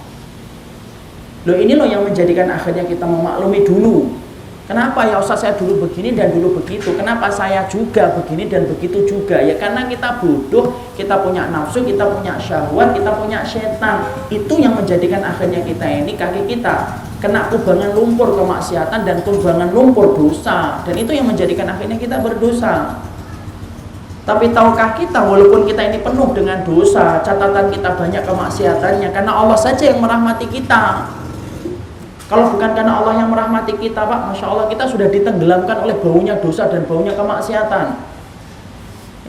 Loh, ini loh yang menjadikan akhirnya kita memaklumi dulu. Kenapa ya Ustaz saya dulu begini dan dulu begitu? Kenapa saya juga begini dan begitu juga? Ya karena kita bodoh, kita punya nafsu, kita punya syahwat, kita punya setan. Itu yang menjadikan akhirnya kita ini, kaki kita kena kubangan lumpur kemaksiatan dan kubangan lumpur dosa. Dan itu yang menjadikan akhirnya kita berdosa. Tapi tahukah kita walaupun kita ini penuh dengan dosa, catatan kita banyak kemaksiatannya, karena Allah saja yang merahmati kita. Kalau bukan karena Allah yang merahmati kita, Pak, Masya Allah, kita sudah ditenggelamkan oleh baunya dosa dan baunya kemaksiatan.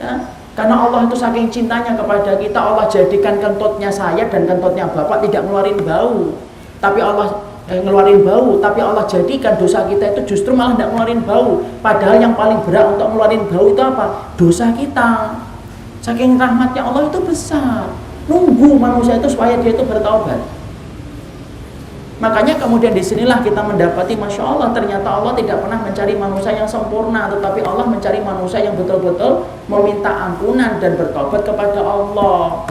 Ya, karena Allah itu saking cintanya kepada kita, Allah jadikan kentutnya saya dan kentutnya Bapak tidak ngeluarin bau. Tapi Allah ngeluarin bau, tapi Allah jadikan dosa kita itu justru malah tidak ngeluarin bau. Padahal yang paling berat untuk ngeluarin bau itu apa? Dosa kita. Saking rahmatnya Allah itu besar. Nunggu manusia itu supaya dia itu bertaubat. Makanya kemudian disinilah kita mendapati, Masya Allah, ternyata Allah tidak pernah mencari manusia yang sempurna, tetapi Allah mencari manusia yang betul-betul meminta ampunan dan bertobat kepada Allah.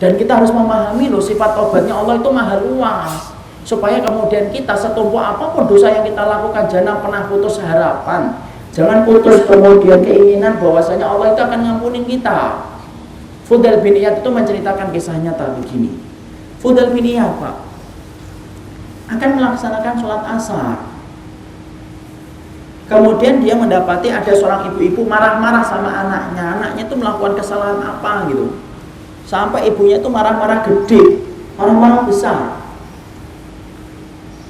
Dan kita harus memahami loh, sifat tobatnya Allah itu maha luas, supaya kemudian kita setumpuk apapun dosa yang kita lakukan, jangan pernah putus harapan, jangan putus kemudian keinginan bahwasanya Allah itu akan ngampunin kita. Fudail bin Iyad itu menceritakan kisah nyata begini. Fudail bin Iyad, Pak, akan melaksanakan sholat asar. Kemudian dia mendapati ada seorang ibu-ibu marah-marah sama anaknya. Anaknya itu melakukan kesalahan apa gitu, sampai ibunya itu marah-marah gede, marah-marah besar.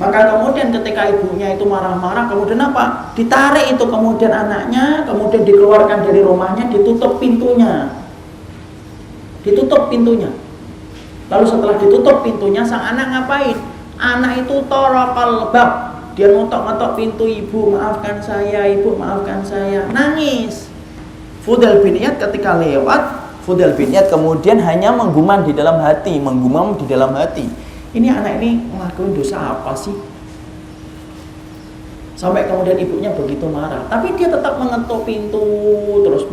Maka kemudian ketika ibunya itu marah-marah, kemudian apa? Ditarik itu kemudian anaknya, kemudian dikeluarkan dari rumahnya, ditutup pintunya. Ditutup pintunya. Lalu setelah ditutup pintunya, sang anak ngapain? Anak itu torokal bab, dia ngotok-ngotok pintu, ibu maafkan saya, ibu maafkan saya, nangis. Fudail bin Iyad ketika lewat, Fudail bin Iyad kemudian hanya menggumam di dalam hati, ini anak ini ngelakuin dosa apa sih? Sampai kemudian ibunya begitu marah, tapi dia tetap mengetuk pintu terus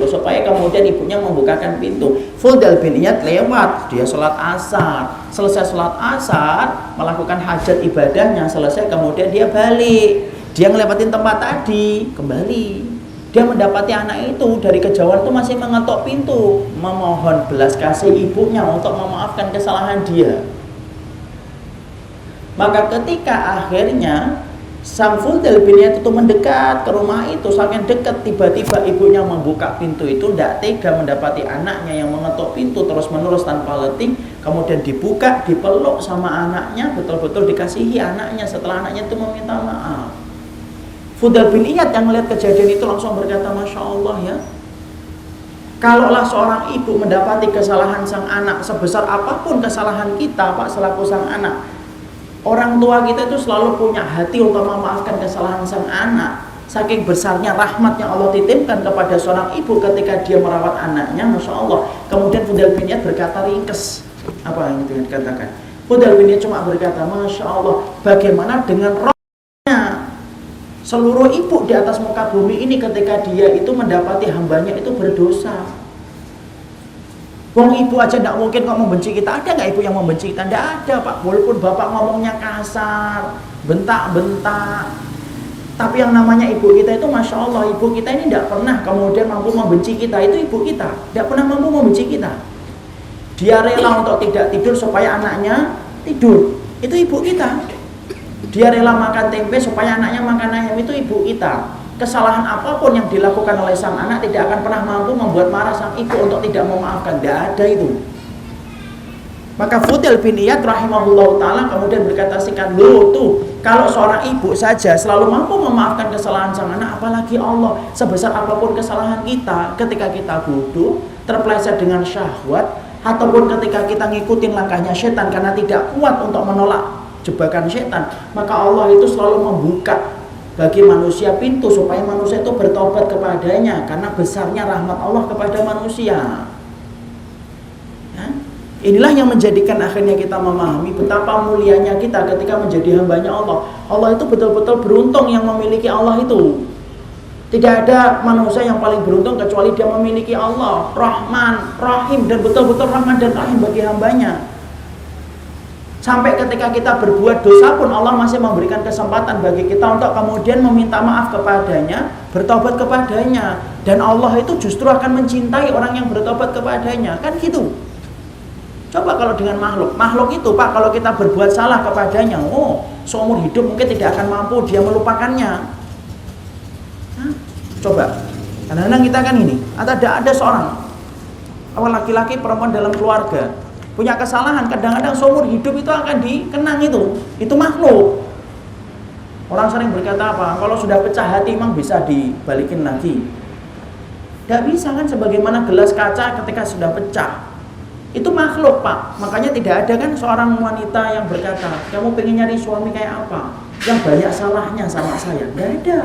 supaya kemudian ibunya membukakan pintu. Fudail bin Iyad lewat, dia sholat asar, selesai sholat asar melakukan hajat ibadahnya, selesai kemudian dia balik, dia ngelewatin tempat tadi, kembali dia mendapati anak itu dari kejauhan itu masih mengetuk pintu, memohon belas kasih ibunya untuk memaafkan kesalahan dia. Maka ketika akhirnya sang Fudail bin Iyad itu mendekat ke rumah itu, saking dekat, tiba-tiba ibunya membuka pintu itu, tidak tega mendapati anaknya yang mengetuk pintu terus-menerus tanpa letih, kemudian dibuka, dipeluk sama anaknya, betul-betul dikasihi anaknya setelah anaknya itu meminta maaf. Fudail bin Iyad yang melihat kejadian itu langsung berkata, Masya Allah ya, Kalaulah seorang ibu mendapati kesalahan sang anak, sebesar apapun kesalahan kita Pak selaku sang anak, orang tua kita itu selalu punya hati untuk memaafkan kesalahan sang anak. Saking besarnya rahmat yang Allah titipkan kepada seorang ibu ketika dia merawat anaknya, Masya Allah. Kemudian Fudail bin Iyad berkata ringkes, apa yang itu dikatakan? Fudail bin Iyad cuma berkata, Masya Allah, bagaimana dengan rohnya seluruh ibu di atas muka bumi ini ketika dia itu mendapati hambanya itu berdosa. Wong ibu aja tidak mungkin kok membenci kita. Ada nggak ibu yang membenci kita? Tidak ada Pak. Walaupun bapak ngomongnya kasar, bentak-bentak, tapi yang namanya ibu kita itu Masya Allah, ibu kita ini tidak pernah kemudian mampu membenci kita. Itu ibu kita, tidak pernah mampu membenci kita. Dia rela untuk tidak tidur supaya anaknya tidur. Itu ibu kita. Dia rela makan tempe supaya anaknya makan ayam. Itu ibu kita. Kesalahan apapun yang dilakukan oleh sang anak tidak akan pernah mampu membuat marah sang ibu untuk tidak memaafkan. Tidak ada itu. Maka Fudail bin Iyad rahimahullah ta'ala kemudian berkata sikan, loh tuh, kalau seorang ibu saja selalu mampu memaafkan kesalahan sang anak, apalagi Allah. Sebesar apapun kesalahan kita, ketika kita bodoh, terpeleset dengan syahwat, ataupun ketika kita ngikutin langkahnya setan karena tidak kuat untuk menolak jebakan setan, maka Allah itu selalu membuka bagi manusia pintu supaya manusia itu bertobat kepadanya karena besarnya rahmat Allah kepada manusia. Ya? Inilah yang menjadikan akhirnya kita memahami betapa mulianya kita ketika menjadi hambanya Allah. Allah itu betul-betul beruntung yang memiliki Allah itu. Tidak ada manusia yang paling beruntung kecuali dia memiliki Allah, Rahman, Rahim, dan betul-betul Rahman dan Rahim bagi hambanya. Sampai ketika kita berbuat dosa pun Allah masih memberikan kesempatan bagi kita untuk kemudian meminta maaf kepadanya, bertobat kepadanya. Dan Allah itu justru akan mencintai orang yang bertobat kepadanya. Kan gitu. Coba kalau dengan makhluk. Makhluk itu Pak, kalau kita berbuat salah kepadanya, seumur hidup mungkin tidak akan mampu dia melupakannya. Nah, coba. Kadang-kadang kita kan ini, ada seorang laki-laki perempuan dalam keluarga punya kesalahan, kadang-kadang seumur hidup itu akan dikenang itu makhluk. Orang sering berkata apa? Kalau sudah pecah hati memang bisa dibalikin lagi. Tidak bisa kan, sebagaimana gelas kaca ketika sudah pecah. Itu makhluk Pak. Makanya tidak ada kan seorang wanita yang berkata, kamu pengen nyari suami kayak apa? Yang banyak salahnya sama saya. Tidak ada.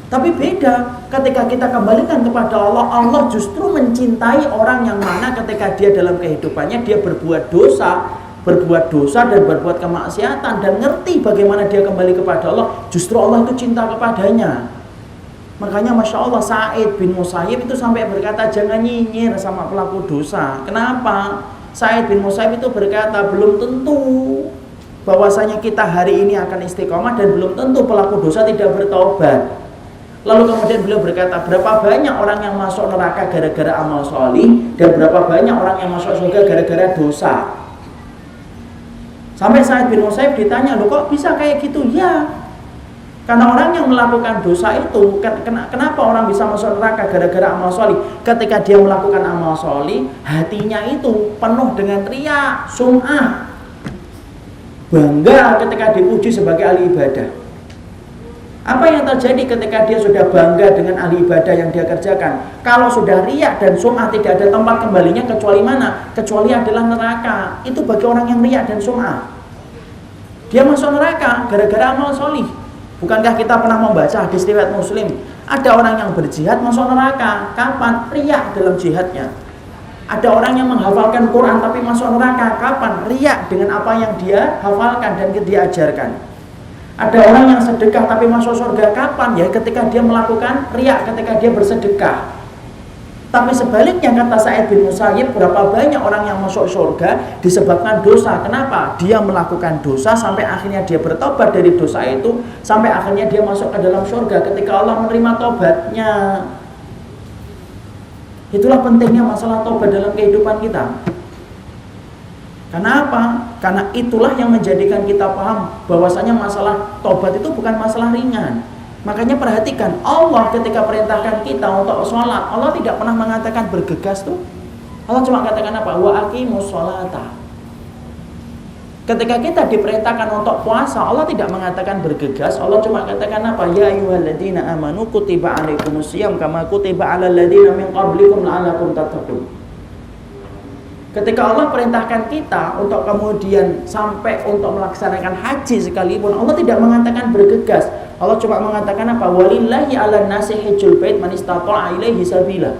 Tapi beda ketika kita kembalikan kepada Allah. Allah justru mencintai orang yang mana ketika dia dalam kehidupannya dia berbuat dosa dan berbuat kemaksiatan dan ngerti bagaimana dia kembali kepada Allah, justru Allah itu cinta kepadanya. Makanya Masya Allah Sa'id bin Musayyib itu sampai berkata jangan nyinyir sama pelaku dosa. Kenapa? Sa'id bin Musayyib itu berkata belum tentu bahwasanya kita hari ini akan istiqomah dan belum tentu pelaku dosa tidak bertobat. Lalu kemudian beliau berkata, berapa banyak orang yang masuk neraka gara-gara amal sholih dan berapa banyak orang yang masuk surga gara-gara dosa. Sampai Sa'id bin Musayyib ditanya, loh kok bisa kayak gitu? Ya, karena orang yang melakukan dosa itu, kenapa orang bisa masuk neraka gara-gara amal sholih? Ketika dia melakukan amal sholih, hatinya itu penuh dengan riya, sum'ah, bangga ketika dipuji sebagai ahli ibadah. Apa yang terjadi ketika dia sudah bangga dengan ahli ibadah yang dia kerjakan? Kalau sudah riya dan sum'ah, tidak ada tempat kembalinya kecuali mana? Kecuali adalah neraka. Itu bagi orang yang riya dan sum'ah. Dia masuk neraka gara-gara amal sholih. Bukankah kita pernah membaca hadis riwayat Muslim? Ada orang yang berjihad masuk neraka. Kapan? Riya dalam jihadnya. Ada orang yang menghafalkan Quran tapi masuk neraka. Kapan? Riya dengan apa yang dia hafalkan dan dia ajarkan. Ada orang yang sedekah tapi masuk surga. Kapan? Ya ketika dia melakukan riya, ketika dia bersedekah. Tapi sebaliknya kata Sa'id bin Musayyib, berapa banyak orang yang masuk surga disebabkan dosa. Kenapa? Dia melakukan dosa sampai akhirnya dia bertobat dari dosa itu, sampai akhirnya dia masuk ke dalam surga ketika Allah menerima tobatnya. Itulah pentingnya masalah tobat dalam kehidupan kita. Kenapa? Karena itulah yang menjadikan kita paham bahwasanya masalah tobat itu bukan masalah ringan. Makanya perhatikan, Allah ketika perintahkan kita untuk sholat, Allah tidak pernah mengatakan bergegas tuh. Allah cuma katakan apa? Wa aqimus sholata. Ketika kita diperintahkan untuk puasa, Allah tidak mengatakan bergegas, Allah cuma katakan apa? Ya ayyuhalladzina amanu kutiba alaikumusiyam kama kutiba alal ladzina min qablikum la'allakum tattaqun. Ketika Allah perintahkan kita untuk kemudian sampai untuk melaksanakan haji sekalipun, Allah tidak mengatakan bergegas. Allah cuma mengatakan apa? Walillahi 'alan nasi hajjul bait man istata'a ilaihi sabila.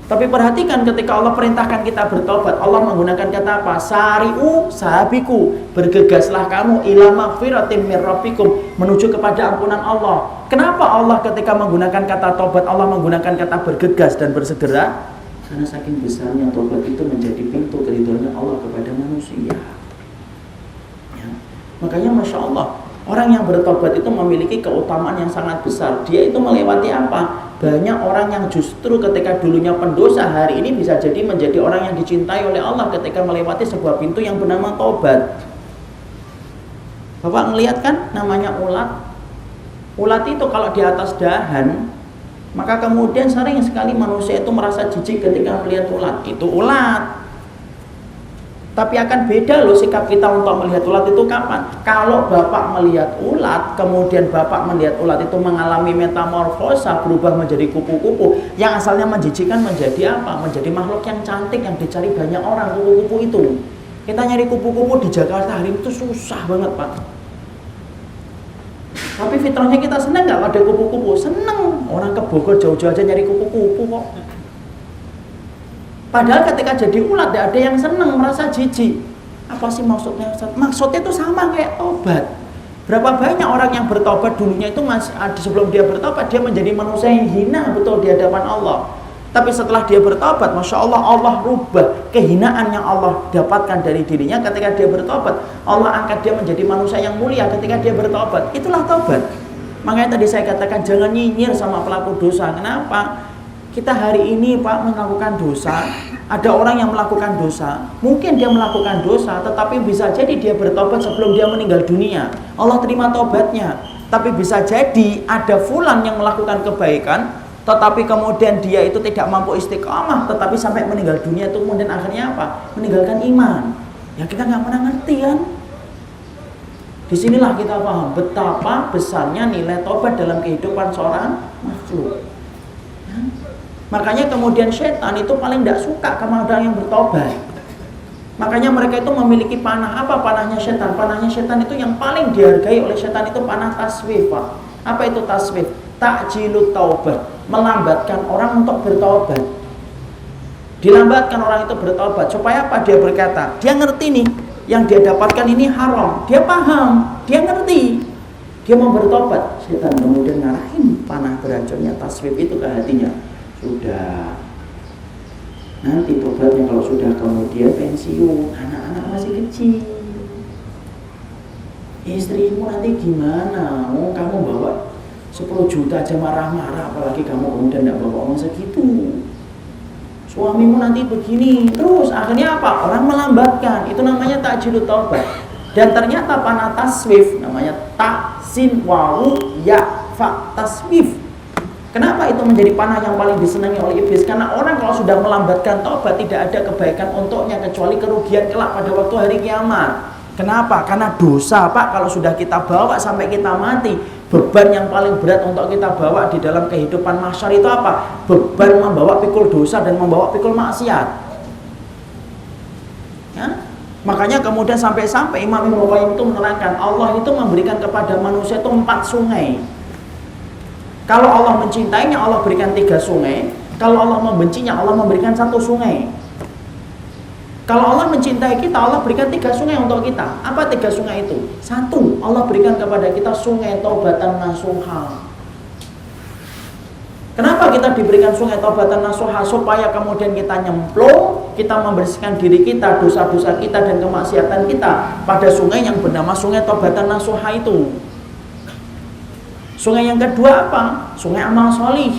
Tapi perhatikan ketika Allah perintahkan kita bertobat, Allah menggunakan kata apa? Sari'u sahabiku, bergegaslah kamu ila maghfiratin mir rabbikum, menuju kepada ampunan Allah. Kenapa Allah ketika menggunakan kata tobat, Allah menggunakan kata bergegas dan bersegera? Karena saking besarnya tobat itu menjadi pintu keridhaan Allah kepada manusia. Ya. Makanya Masya Allah, orang yang bertobat itu memiliki keutamaan yang sangat besar. Dia itu melewati apa? Banyak orang yang justru ketika dulunya pendosa, hari ini bisa jadi menjadi orang yang dicintai oleh Allah ketika melewati sebuah pintu yang bernama tobat. Bapak ngelihat kan namanya ulat. Ulat itu kalau di atas dahan, maka kemudian sering sekali manusia itu merasa jijik ketika melihat ulat. Itu ulat. Tapi akan beda loh sikap kita untuk melihat ulat itu kapan? Kalau Bapak melihat ulat, kemudian Bapak melihat ulat itu mengalami metamorfosa, berubah menjadi kupu-kupu, yang asalnya menjijikkan menjadi apa? Menjadi makhluk yang cantik, yang dicari banyak orang, kupu-kupu itu. Kita nyari kupu-kupu di Jakarta hari ini itu susah banget, Pak. Tapi fitrahnya kita senang nggak ada kupu-kupu? Seneng. Orang ke Bogor jauh-jauh aja nyari kupu-kupu kok. Padahal ketika jadi ulat tidak ada yang senang, merasa jijik. Apa sih maksudnya? Maksudnya itu sama kayak tobat. Berapa banyak orang yang bertobat dulunya itu masih sebelum dia bertobat dia menjadi manusia yang hina betul di hadapan Allah. Tapi setelah dia bertobat, Masya Allah, Allah rubah kehinaan yang Allah dapatkan dari dirinya ketika dia bertobat. Allah angkat dia menjadi manusia yang mulia ketika dia bertobat. Itulah tobat. Makanya tadi saya katakan jangan nyinyir sama pelaku dosa. Kenapa? Kita hari ini Pak melakukan dosa. Ada orang yang melakukan dosa, mungkin dia melakukan dosa, tetapi bisa jadi dia bertobat sebelum dia meninggal dunia. Allah terima tobatnya. Tapi bisa jadi ada fulan yang melakukan kebaikan, tetapi kemudian dia itu tidak mampu istiqamah, tetapi sampai meninggal dunia itu kemudian akhirnya apa? Meninggalkan iman. Ya kita nggak pernah ngerti kan? Disinilah kita paham betapa besarnya nilai tobat dalam kehidupan seorang makhluk. Ya. Makanya kemudian setan itu paling tidak suka sama orang yang bertobat. Makanya mereka itu memiliki panah. Apa panahnya setan? Panahnya setan itu yang paling dihargai oleh setan itu panah taswif, Pak. Apa itu taswif? Ta'jilut taubat, melambatkan orang untuk bertobat. Dilambatkan orang itu bertobat supaya apa? Dia berkata, dia ngerti nih yang dia dapatkan ini haram. Dia paham, dia ngerti. Dia mau bertobat. Setan kemudian ngarahin panah beracunnya taswif itu ke hatinya. Sudah, nanti tobatnya kalau sudah kemudian pensiun, anak-anak masih kecil, istrimu nanti gimana? Oh, kamu bawa 10 juta aja marah-marah, apalagi kamu kemudian tidak bawa uang segitu. Suamimu nanti begini, terus akhirnya apa? Orang melambatkan, itu namanya ta'jilut taubat. Dan ternyata panah taswif namanya taksin wawu ya fa taswif. Kenapa itu menjadi panah yang paling disenangi oleh iblis? Karena orang kalau sudah melambatkan taubat tidak ada kebaikan untuknya kecuali kerugian kelak pada waktu hari kiamat. Kenapa? Karena dosa, Pak, kalau sudah kita bawa sampai kita mati, beban yang paling berat untuk kita bawa di dalam kehidupan mahsyar itu apa? Beban membawa pikul dosa dan membawa pikul maksiat. Ya? Makanya kemudian sampai-sampai Imam Ibnu Qayyim itu menerangkan Allah itu memberikan kepada manusia itu 4 sungai. Kalau Allah mencintainya, Allah berikan 3 sungai. Kalau Allah membencinya, Allah memberikan 1 sungai. Kalau Allah mencintai kita, Allah berikan 3 sungai untuk kita. Apa 3 sungai itu? 1, Allah berikan kepada kita sungai taubatan nasuha. Kenapa kita diberikan sungai taubatan nasuha? Supaya kemudian kita nyemplung, kita membersihkan diri kita, dosa-dosa kita dan kemaksiatan kita pada sungai yang bernama sungai taubatan nasuha itu. Sungai yang kedua apa? Sungai amal solih.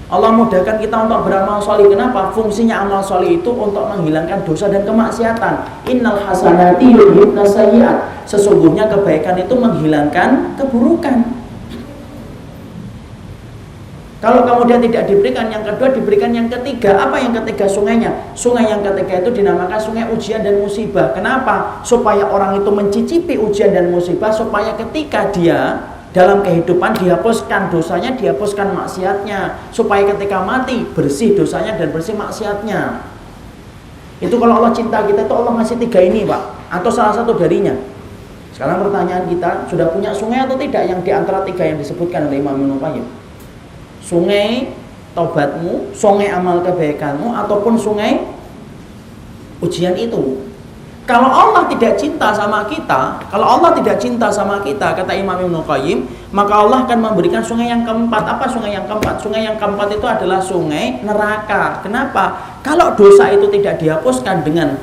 Allah mudahkan kita untuk beramal solih. Kenapa? Fungsinya amal solih itu untuk menghilangkan dosa dan kemaksiatan. Innal hasanati yudhibna sayyi'at. Sesungguhnya kebaikan itu menghilangkan keburukan. Kalau kemudian tidak diberikan yang kedua, diberikan yang ketiga. Apa yang ketiga sungainya? Sungai yang ketiga itu dinamakan sungai ujian dan musibah. Kenapa? Supaya orang itu mencicipi ujian dan musibah, supaya ketika dia dalam kehidupan dihapuskan dosanya, dihapuskan maksiatnya, supaya ketika mati bersih dosanya dan bersih maksiatnya. Itu kalau Allah cinta kita itu Allah ngasih tiga ini, Pak, atau salah satu darinya. Sekarang pertanyaan kita, sudah punya sungai atau tidak yang diantara tiga yang disebutkan oleh Imam Ibnu Qayyim? Sungai tobatmu, sungai amal kebaikanmu, ataupun sungai ujian itu. Kalau Allah tidak cinta sama kita, kata Imam Ibnu Qayyim, maka Allah akan memberikan sungai yang keempat. Apa sungai yang keempat? Sungai yang keempat itu adalah sungai neraka. Kenapa? Kalau dosa itu tidak dihapuskan dengan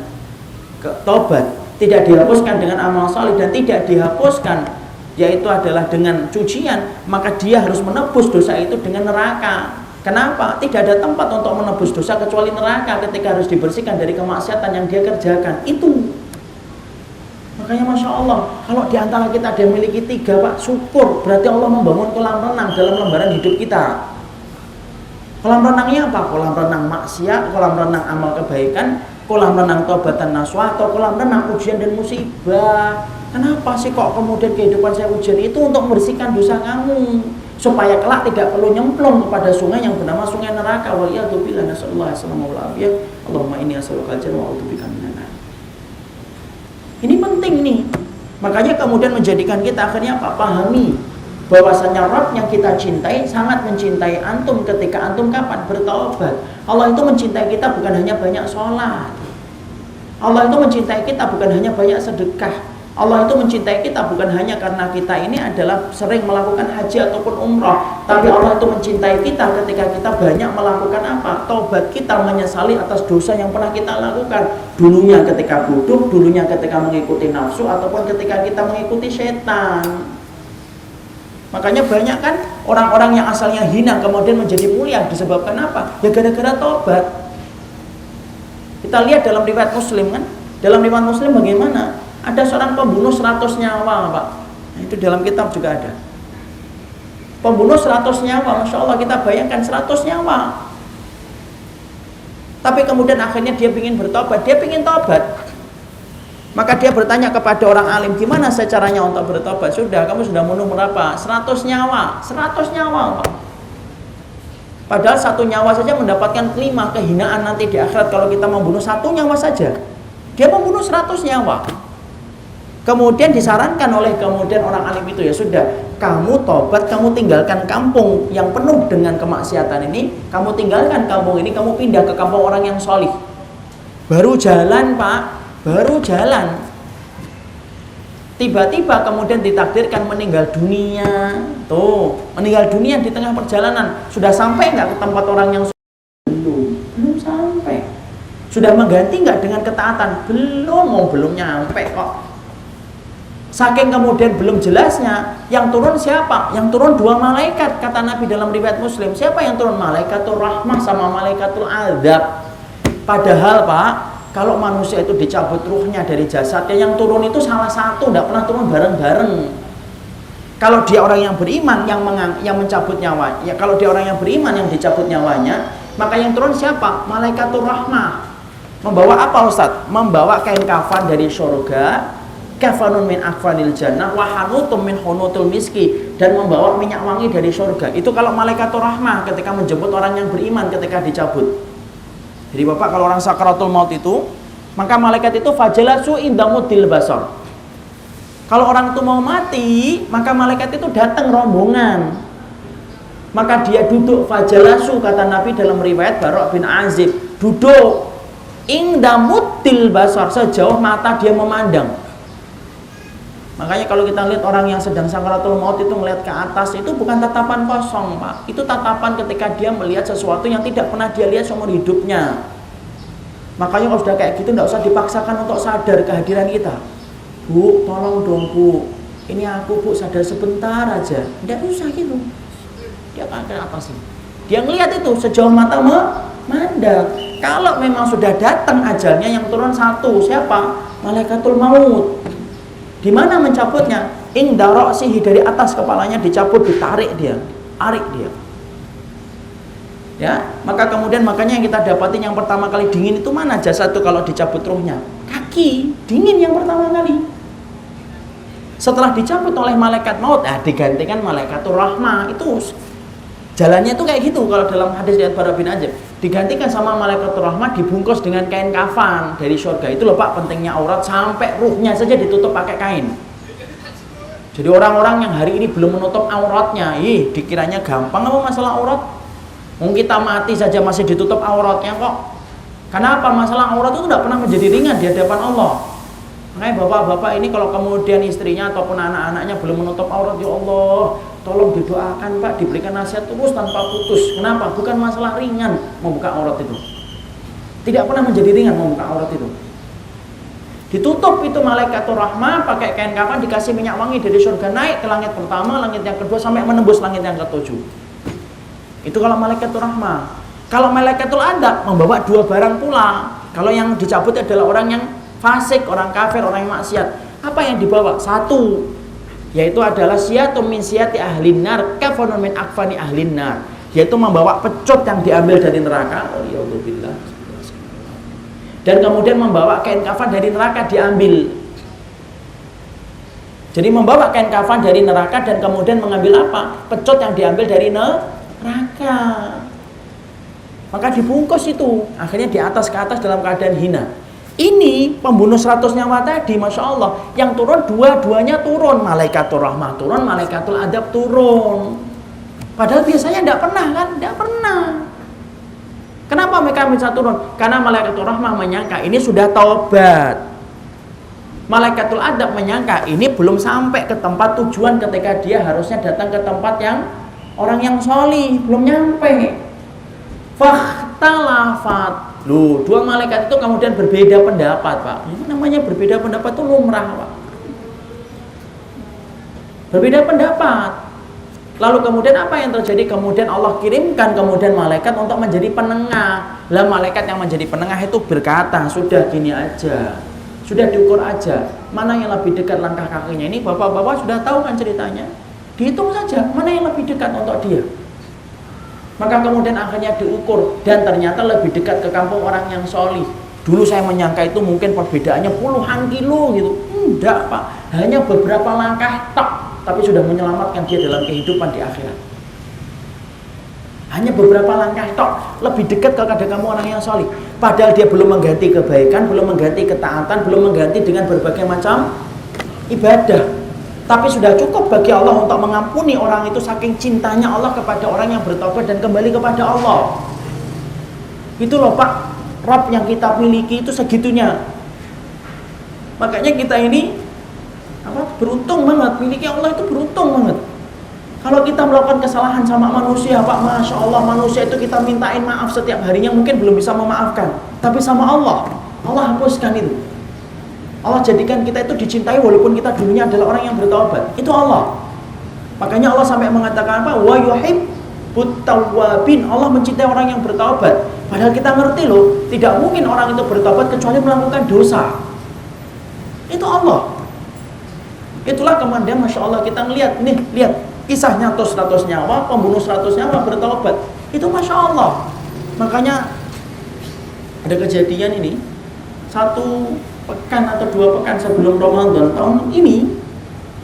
tobat, tidak dihapuskan dengan amal saleh, dan tidak dihapuskan yaitu adalah dengan cucian, maka dia harus menebus dosa itu dengan neraka. Kenapa? Tidak ada tempat untuk menebus dosa kecuali neraka ketika harus dibersihkan dari kemaksiatan yang dia kerjakan. Itu. Makanya Masya Allah, kalau diantara kita ada yang memiliki tiga, Pak, syukur. Berarti Allah membangun kolam renang dalam lembaran hidup kita. Kolam renangnya apa? Kolam renang maksiat, kolam renang amal kebaikan, kolam renang tobatan nasuha, atau kolam renang ujian dan musibah. Kenapa sih kok kemudian kehidupan saya ujian itu untuk membersihkan dosa kamu, supaya kelak tidak perlu nyemplung kepada sungai yang bernama sungai neraka. Waliyadzubillah, nasallallahu alaihi wasallam. Allahumma inni as'aluka al-jannah wa a'udzubika minan nar. Ini penting nih. Makanya kemudian menjadikan kita akhirnya apa? Pahami bahwasanya Rabb yang kita cintai sangat mencintai antum ketika antum kapan bertaubat. Allah itu mencintai kita bukan hanya banyak sholat. Allah itu mencintai kita bukan hanya banyak sedekah. Allah itu mencintai kita bukan hanya karena kita ini adalah sering melakukan haji ataupun umrah, tapi Allah itu mencintai kita ketika kita banyak melakukan apa? Taubat, kita menyesali atas dosa yang pernah kita lakukan. Dulunya ketika bodoh, dulunya ketika mengikuti nafsu, ataupun ketika kita mengikuti setan. Makanya banyak kan orang-orang yang asalnya hina kemudian menjadi mulia disebabkan apa? Ya gara-gara taubat. Kita lihat dalam riwayat Muslim kan? Dalam riwayat Muslim bagaimana? Ada seorang pembunuh 100 nyawa, Pak. Nah, itu dalam kitab juga ada. Pembunuh 100 nyawa, Masya Allah, kita bayangkan 100 nyawa. Tapi kemudian akhirnya dia ingin bertobat, dia ingin tobat. Maka dia bertanya kepada orang alim, gimana caranya untuk bertobat? Sudah, kamu sudah bunuh berapa? 100 nyawa, 100 nyawa, Pak. Padahal satu nyawa saja mendapatkan 5 kehinaan nanti di akhirat kalau kita membunuh satu nyawa saja. Dia membunuh 100 nyawa. Kemudian disarankan oleh kemudian orang alim itu, ya sudah, kamu tobat, kamu tinggalkan kampung yang penuh dengan kemaksiatan ini, kamu tinggalkan kampung ini, kamu pindah ke kampung orang yang solih. Baru jalan, Pak, baru jalan. Tiba-tiba kemudian ditakdirkan meninggal dunia. Tuh, meninggal dunia di tengah perjalanan. Sudah sampai nggak ke tempat orang yang belum sampai. Sudah mengganti nggak dengan ketaatan? Belum nyampe kok. Saking kemudian belum jelasnya, yang turun siapa? Yang turun 2 malaikat, kata Nabi dalam riwayat Muslim. Siapa yang turun? Malaikatul rahmah sama malaikatul azab. Padahal, Pak, kalau manusia itu dicabut ruhnya dari jasadnya, yang turun itu salah satu, tidak pernah turun bareng-bareng. Kalau dia orang yang beriman yang mencabut nyawa, ya kalau dia orang yang beriman yang dicabut nyawanya, maka yang turun siapa? Malaikatul rahmah. Membawa apa, Ustaz? Membawa kain kafan dari surga, kafanun min akfanil jannah wa hanutum min hunutul miski, dan membawa minyak wangi dari surga. Itu kalau malaikatul rahmah ketika menjemput orang yang beriman ketika dicabut. Jadi Bapak, kalau orang sakaratul maut itu, maka malaikat itu fajalasu indamudil basar. Kalau orang itu mau mati, maka malaikat itu datang rombongan. Maka dia duduk fajalasu, kata Nabi dalam riwayat Bara' bin Azib, duduk indamudil basar, sejauh mata dia memandang. Makanya kalau kita lihat orang yang sedang sakaratul maut itu melihat ke atas, itu bukan tatapan kosong, Pak. Itu tatapan ketika dia melihat sesuatu yang tidak pernah dia lihat seumur hidupnya. Makanya kalau sudah kayak gitu, tidak usah dipaksakan untuk sadar kehadiran kita. Bu, tolong dong Bu, ini aku Bu, sadar sebentar aja. Tidak usah gitu. Dia akan ke atas. Dia ngelihat itu sejauh mata memandang. Kalau memang sudah datang ajalnya, yang turun satu, siapa? Malaikatul maut. Di mana mencabutnya? Inda ra'sihi, dari atas kepalanya dicabut, ditarik dia, arik dia. Ya, makanya yang kita dapatin yang pertama kali dingin itu mana jasad itu kalau dicabut ruhnya? Kaki, dingin yang pertama kali. Setelah dicabut oleh malaikat maut, digantikan malaikatur rahmah. Itu jalannya itu kayak gitu kalau dalam hadis riwayat Bara bin Azib. Digantikan sama malaikatur rahmah, dibungkus dengan kain kafan dari surga. Itu loh Pak pentingnya aurat, sampai ruhnya saja ditutup pakai kain. Jadi orang-orang yang hari ini belum menutup auratnya, dikiranya gampang apa masalah aurat? Kita mati saja masih ditutup auratnya kok. Kenapa? Masalah aurat itu tidak pernah menjadi ringan di hadapan Allah. Makanya bapak-bapak ini kalau kemudian istrinya ataupun anak-anaknya belum menutup aurat, ya Allah, tolong didoakan Pak, diberikan nasihat terus tanpa putus. Kenapa? Bukan masalah ringan membuka aurat itu. Tidak pernah menjadi ringan membuka aurat itu. Ditutup itu malaikatur rahmah pakai kain kafan, dikasih minyak wangi dari surga, naik ke langit pertama, langit yang kedua, sampai menembus langit yang ketujuh. Itu kalau malaikatur rahmah. Kalau malaikatul adab membawa dua barang pula. Kalau yang dicabut adalah orang yang fasik, orang kafir, orang yang maksiat. Apa yang dibawa? Satu, yaitu adalah siyatum min siyati ahlin nar, kafanun min akfani ahlin nar, yaitu membawa pecut yang diambil dari neraka. Dan kemudian membawa kain kafan dari neraka diambil. Jadi membawa kain kafan dari neraka dan kemudian mengambil apa? Pecut yang diambil dari neraka. Maka dibungkus itu, akhirnya di atas ke atas dalam keadaan hina. Ini pembunuh 100 nyawa tadi, Masya Allah, yang turun dua-duanya turun, malaikatur rahmah turun, malaikatul adab turun. Padahal biasanya tidak pernah kan, tidak pernah. Kenapa mereka bisa turun? Karena malaikatul rahmah menyangka ini sudah taubat. Malaikatul adab menyangka ini belum sampai ke tempat tujuan ketika dia harusnya datang ke tempat yang orang yang sholih, belum nyampe. Fakhtalafat. Dua malaikat itu kemudian berbeda pendapat, Pak. Ini namanya berbeda pendapat itu lumrah, Pak. Berbeda pendapat. Lalu kemudian apa yang terjadi? Kemudian Allah kirimkan kemudian malaikat untuk menjadi penengah. Lah malaikat yang menjadi penengah itu berkata, sudah gini aja, sudah diukur aja, mana yang lebih dekat langkah kakinya. Ini bapak-bapak sudah tahu kan ceritanya. Dihitung saja mana yang lebih dekat untuk dia. Maka kemudian akhirnya diukur dan ternyata lebih dekat ke kampung orang yang sholih. Dulu saya menyangka itu mungkin perbedaannya puluhan kilo gitu. Enggak Pak, hanya beberapa langkah tok, tapi sudah menyelamatkan dia dalam kehidupan di akhirat. Hanya beberapa langkah tok, lebih dekat kepada kamu orang yang sholih. Padahal dia belum mengganti kebaikan, belum mengganti ketaatan, belum mengganti dengan berbagai macam ibadah. Tapi sudah cukup bagi Allah untuk mengampuni orang itu, saking cintanya Allah kepada orang yang bertobat dan kembali kepada Allah. Itu loh Pak, Rabb yang kita miliki itu segitunya. Makanya kita ini beruntung banget, miliki Allah itu beruntung banget. Kalau kita melakukan kesalahan sama manusia, Pak, Masya Allah, manusia itu kita mintain maaf setiap harinya, mungkin belum bisa memaafkan. Tapi sama Allah hapuskan itu. Allah jadikan kita itu dicintai walaupun kita dulunya adalah orang yang bertaubat. Itu Allah. Makanya Allah sampai mengatakan apa? Wa yuhibbut tawwabin. Allah mencintai orang yang bertaubat. Padahal kita ngerti loh, tidak mungkin orang itu bertaubat kecuali melakukan dosa. Itu Allah. Itulah kemudian Masya Allah kita ngelihat, nih lihat kisahnya 100 nyawa, pembunuh 100 nyawa bertaubat. Itu Masya Allah. Makanya ada kejadian ini, 1 pekan atau 2 pekan sebelum Ramadan tahun ini,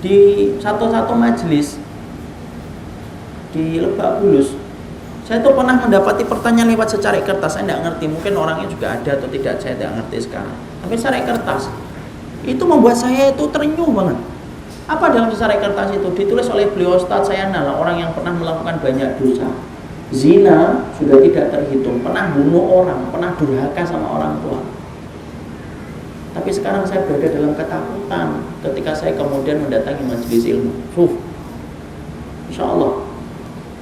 di satu majelis di Lebak Bulus, saya tuh pernah mendapati pertanyaan lewat secarik kertas. Saya tidak ngerti, mungkin orangnya juga ada atau tidak, saya tidak ngerti sekarang. Tapi secarik kertas itu membuat saya itu terenyuh banget. Apa dalam secarik kertas itu? Ditulis oleh beliau Ustadz Sayana, orang yang pernah melakukan banyak dosa. Zina sudah tidak terhitung, pernah bunuh orang, pernah durhaka sama orang tua. Tapi sekarang saya berada dalam ketakutan ketika saya kemudian mendatangi majelis ilmu. Insya Allah.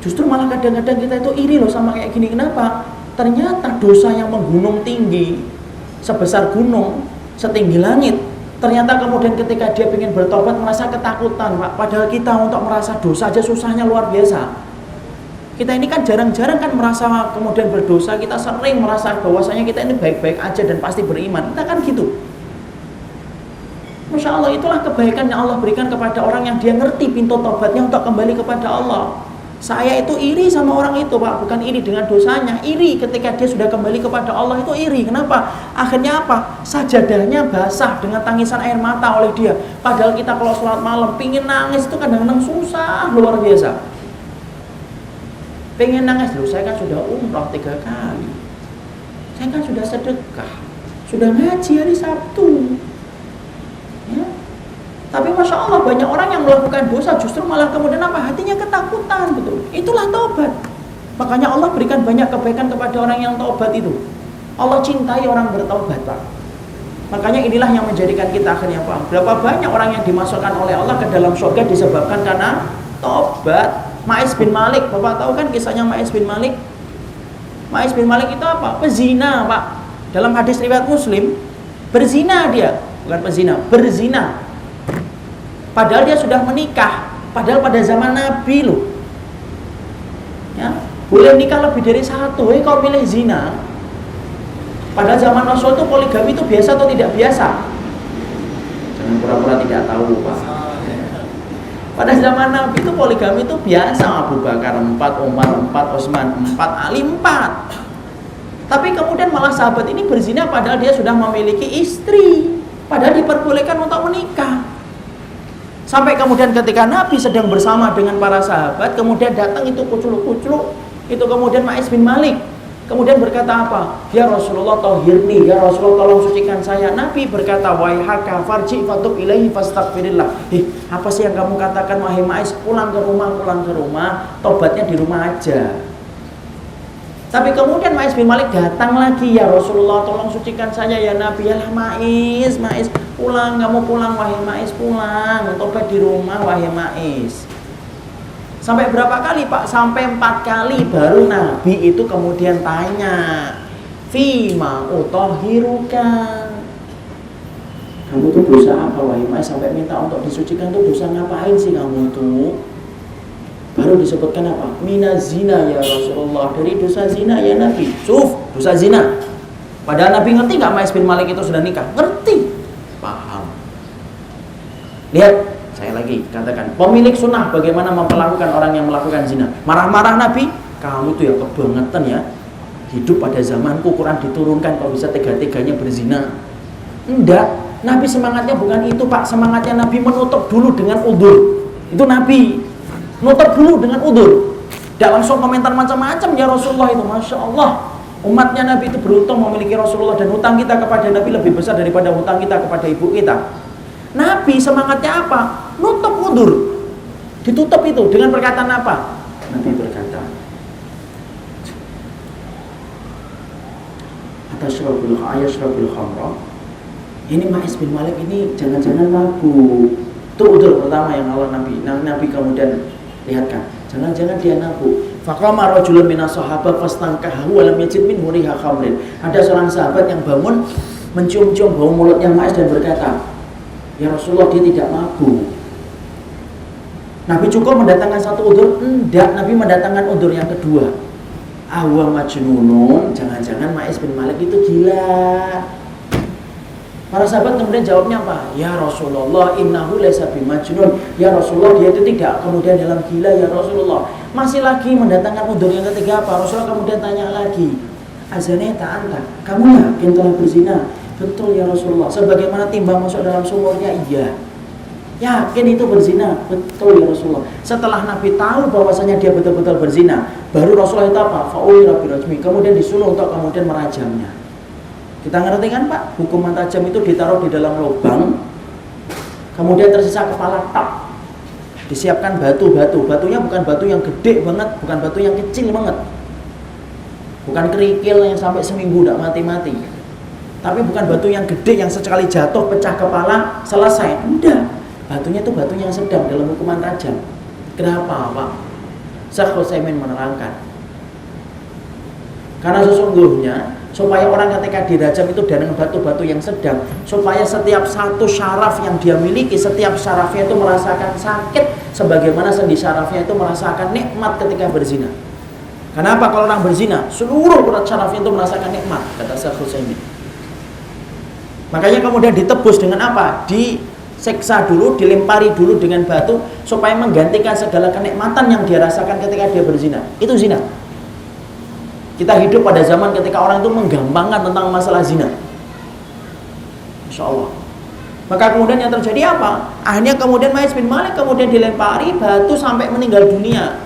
Justru malah kadang-kadang kita itu iri loh sama kayak gini. Kenapa? Ternyata dosa yang menggunung tinggi, sebesar gunung, setinggi langit, ternyata kemudian ketika dia ingin bertobat merasa ketakutan, Pak. Padahal kita untuk merasa dosa aja susahnya luar biasa. Kita ini kan jarang-jarang kan merasa kemudian berdosa. Kita sering merasa bahwasanya kita ini baik-baik aja dan pasti beriman. Kita kan gitu. Masya Allah, itulah kebaikan yang Allah berikan kepada orang yang dia ngerti pintu tobatnya untuk kembali kepada Allah. Saya itu iri sama orang itu, Pak. Bukan iri dengan dosanya, iri ketika dia sudah kembali kepada Allah itu iri. Kenapa? Akhirnya apa? Sajadahnya basah dengan tangisan air mata oleh dia. Padahal kita kalau sholat malam pingin nangis itu kadang-kadang susah luar biasa. Pengen nangis, loh, saya kan sudah umrah 3 kali. Saya kan sudah sedekah, sudah ngaji hari Sabtu. Ya. Tapi Masya Allah banyak orang yang melakukan dosa justru malah kemudian apa? Hatinya ketakutan, betul. Itulah taubat. Makanya Allah berikan banyak kebaikan kepada orang yang taubat itu. Allah cintai orang bertaubat, Pak. Makanya inilah yang menjadikan kita akhirnya paham. Berapa banyak orang yang dimasukkan oleh Allah ke dalam surga disebabkan karena taubat. Ma'is bin Malik, Bapak tahu kan kisahnya Ma'is bin Malik? Ma'is bin Malik itu apa? Pezina, Pak. Dalam hadis riwayat Muslim, berzina dia, bukan pezina, berzina. Padahal dia sudah menikah. Padahal pada zaman Nabi loh, ya, boleh nikah lebih dari 1. Kau pilih zina. Padahal zaman Rasul itu poligami itu biasa atau tidak biasa? Jangan pura-pura tidak tahu, Pak. Pada zaman Nabi itu poligami itu biasa. Abu Bakar 4, Umar 4, Utsman 4, Ali 4. Tapi kemudian malah sahabat ini berzina padahal dia sudah memiliki istri. Padahal diperbolehkan untuk menikah. Sampai kemudian ketika Nabi sedang bersama dengan para sahabat, kemudian datang itu kuculuk-kuculuk, itu kemudian Ma'is bin Malik. Kemudian berkata apa? Ya Rasulullah tahhirni, ya Rasulullah tolong sucikan saya. Nabi berkata, waihaka farji fatub ilaihi fastaghfirillah. Apa sih yang kamu katakan wahai Ma'is? Pulang ke rumah, tobatnya di rumah aja. Tapi kemudian Ma'is bin Malik datang lagi, ya Rasulullah tolong sucikan saya ya Nabi. Yalah Ma'is, pulang, kamu pulang wahai Ma'is, pulang, tobat di rumah wahai Ma'is. Sampai berapa kali, Pak? Sampai 4 kali baru Nabi itu kemudian tanya, Fima utahhiruka. Kamu tuh dosa apa wahai Ma'is sampai minta untuk disucikan tuh dosa ngapain sih kamu tuh? Baru disebutkan apa? Minaz zina ya Rasulullah, dari dosa zina ya Nabi. Dosa zina. Padahal Nabi ngerti nggak Ma'is bin Malik itu sudah nikah? Ngerti, paham. Lihat, saya lagi katakan, pemilik sunnah bagaimana memperlakukan orang yang melakukan zina. Marah-marah Nabi, kamu tuh ya kebangetan ya. Hidup pada zamanku Quran diturunkan kok bisa tega-teganya berzina. Enggak, Nabi semangatnya bukan itu, Pak. Semangatnya Nabi menutup dulu dengan udzur. Itu Nabi. Nutup dulu dengan udzur. Tidak langsung komentar macam-macam ya Rasulullah itu. Masya Allah, umatnya Nabi itu beruntung memiliki Rasulullah. Dan hutang kita kepada Nabi lebih besar daripada hutang kita kepada ibu kita. Nabi semangatnya apa? Nutup udzur. Ditutup itu dengan perkataan apa? Nabi berkata, Atasyrabul khamra. Ini Ma'is bin Malik ini jangan-jangan mabuk. Itu udzur pertama yang Allah Nabi kemudian lihatkan, jangan-jangan dia mabuk. Faqama rajulun minas sahabah fastankahu wa lam yajid minhu riha khamrin. Ada seorang sahabat yang bangun mencium-cium bau mulutnya Ma'is dan berkata, ya Rasulullah dia tidak mabuk. Nabi cukup mendatangkan satu udzur? Enggak, Nabi mendatangkan udzur yang kedua. Ahwa majnunun, jangan-jangan Ma'is bin Malik itu gila. Para sahabat kemudian jawabnya apa? Ya Rasulullah, innahu laysa bimajnun. Ya Rasulullah, dia itu tidak kemudian dalam gila ya Rasulullah. Masih lagi mendatangkan udzur yang ketiga apa? Rasulullah kemudian tanya lagi, azaneta anta, kamu yakin telah berzina? Betul ya Rasulullah. Sebagaimana timbang masuk dalam sumurnya? Iya. Yakin itu berzina? Betul ya Rasulullah. Setelah Nabi tahu bahwasanya dia betul-betul berzina, baru Rasulullah itu apa? Fa'ulira birajmi, kemudian disuruh untuk kemudian merajamnya. Kita ngerti kan Pak? Hukuman tajam itu ditaruh di dalam lubang, kemudian tersisa kepala tak. Disiapkan batu-batu. Batunya bukan batu yang gede banget, bukan batu yang kecil banget. Bukan kerikil yang sampai seminggu tidak mati-mati. Tapi bukan batu yang gede yang sekali jatuh pecah kepala selesai. Enggak. Batunya itu batu yang sedang dalam hukuman tajam. Kenapa Pak? Syekh Utsaimin menerangkan. Karena sesungguhnya supaya orang ketika dirajam itu dengan batu-batu yang sedang, supaya setiap satu syaraf yang dia miliki, setiap syarafnya itu merasakan sakit sebagaimana sendi syarafnya itu merasakan nikmat ketika berzina. Kenapa kalau orang berzina seluruh urat syarafnya itu merasakan nikmat, kata Syekh Utsaimin. Makanya kemudian ditebus dengan apa? diseksa dulu, dilempari dulu dengan batu supaya menggantikan segala kenikmatan yang dia rasakan ketika dia berzina. Itu zina. Kita hidup pada zaman ketika orang itu menggampangkan tentang masalah zina. Masya Allah. Maka kemudian yang terjadi apa? Akhirnya kemudian Ma'is bin Malik kemudian dilempari batu sampai meninggal dunia.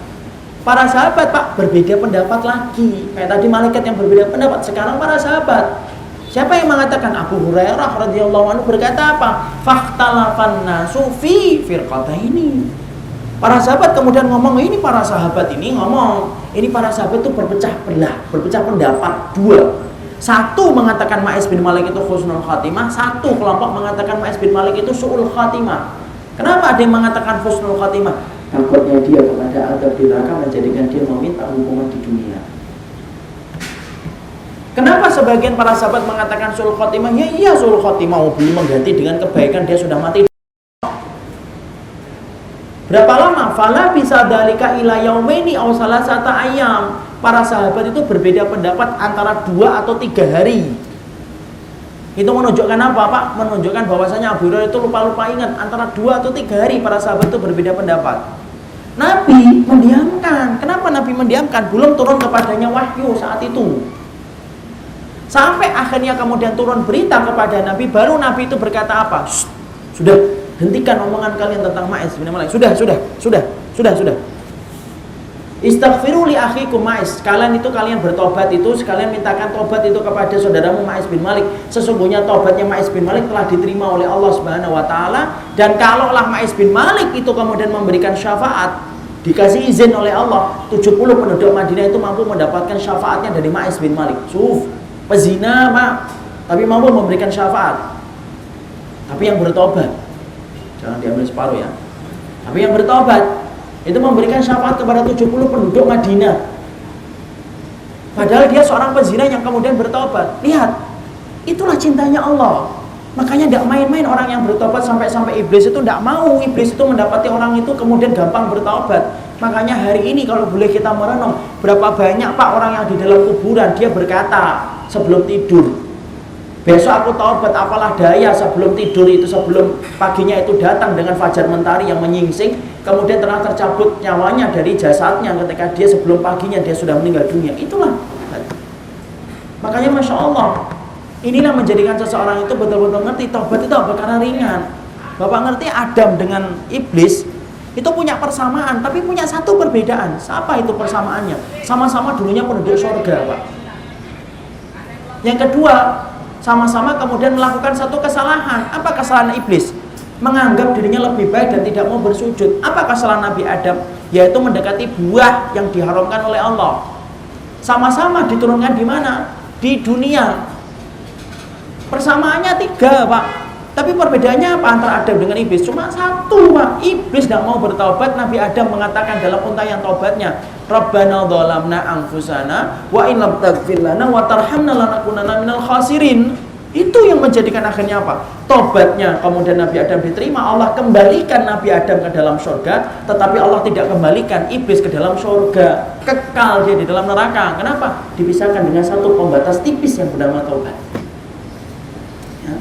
Para sahabat Pak berbeda pendapat lagi. Kayak tadi malaikat yang berbeda pendapat, sekarang para sahabat. Siapa yang mengatakan? Abu Hurairah radhiyallahu anhu berkata apa? Fakhtalafan nasu fi firqataini. Para sahabat kemudian ngomong, ini para sahabat ini ngomong, ini para sahabat itu berpecah belah, berpecah pendapat dua. Satu mengatakan Ma'is bin Malik itu husnul khatimah, satu kelompok mengatakan Ma'is bin Malik itu su'ul khatimah. Kenapa ada yang mengatakan husnul khatimah? Takutnya dia kepada azab di neraka menjadikan dia meminta hukuman di dunia. Kenapa sebagian para sahabat mengatakan su'ul khatimah? Ya iya su'ul khatimah, belum mengganti dengan kebaikan, dia sudah mati. Berapa lama? Fala bisa dalika ila yaumaini aw salasata ayyam. Para sahabat itu berbeda pendapat antara 2 atau 3 hari. Itu menunjukkan apa, Pak? Menunjukkan bahwasanya Abu Hurairah itu lupa-lupa ingat antara 2 atau 3 hari para sahabat itu berbeda pendapat. Nabi mendiamkan. Kenapa Nabi mendiamkan? Belum turun kepadanya wahyu saat itu. Sampai akhirnya kemudian turun berita kepada Nabi, baru Nabi itu berkata apa? Sudah, hentikan omongan kalian tentang Ma'is bin Malik. Sudah. Istaghfiru li akhikum Ma'is. Kalian bertobat itu, sekalian mintakan tobat itu kepada saudaramu Ma'is bin Malik. Sesungguhnya tobatnya Ma'is bin Malik telah diterima oleh Allah Subhanahu wa taala, dan kalaulah Ma'is bin Malik itu kemudian memberikan syafaat, dikasih izin oleh Allah, 70 penduduk Madinah itu mampu mendapatkan syafaatnya dari Ma'is bin Malik. Pezina, Pak, tapi mampu memberikan syafaat. Tapi yang bertobat, jangan diambil separuh ya. Tapi yang bertobat itu memberikan syafaat kepada 70 penduduk Madinah. Padahal dia seorang pezina yang kemudian bertobat. Lihat, itulah cintanya Allah. Makanya tidak main-main orang yang bertobat, sampai iblis itu tidak mau. Iblis itu mendapati orang itu kemudian gampang bertobat. Makanya hari ini kalau boleh kita merenung, berapa banyak Pak orang yang di dalam kuburan, dia berkata sebelum tidur, besok aku taubat, apalah daya sebelum tidur itu, sebelum paginya itu datang dengan fajar mentari yang menyingsing, kemudian telah tercabut nyawanya dari jasadnya ketika dia sebelum paginya dia sudah meninggal dunia. Itulah. Makanya Masya Allah, inilah menjadikan seseorang itu betul-betul ngerti taubat itu perkara ringan. Bapak ngerti Adam dengan iblis itu punya persamaan, tapi punya satu perbedaan. Apa itu persamaannya? Sama-sama dulunya penduduk surga, Pak. Yang kedua, sama-sama kemudian melakukan satu kesalahan. Apa kesalahan iblis? Menganggap dirinya lebih baik dan tidak mau bersujud. Apa kesalahan Nabi Adam? Yaitu mendekati buah yang diharamkan oleh Allah. Sama-sama diturunkan di mana? Di dunia. Persamaannya 3, Pak. Tapi perbedaannya apa antara Adam dengan iblis? Cuma satu, Pak. Iblis tidak mau bertaubat. Nabi Adam mengatakan dalam untayan taubatnya, Rabbana dhalamna anfusana wa in lam taghfir lana wa tarhamna lanakunanna minal khasirin. Itu yang menjadikan akhirnya apa? Tobatnya kemudian Nabi Adam diterima. Allah kembalikan Nabi Adam ke dalam surga, tetapi Allah tidak kembalikan iblis ke dalam surga. Kekal dia di dalam neraka. Kenapa? Dipisahkan dengan satu pembatas tipis yang bernama taubat. Ya.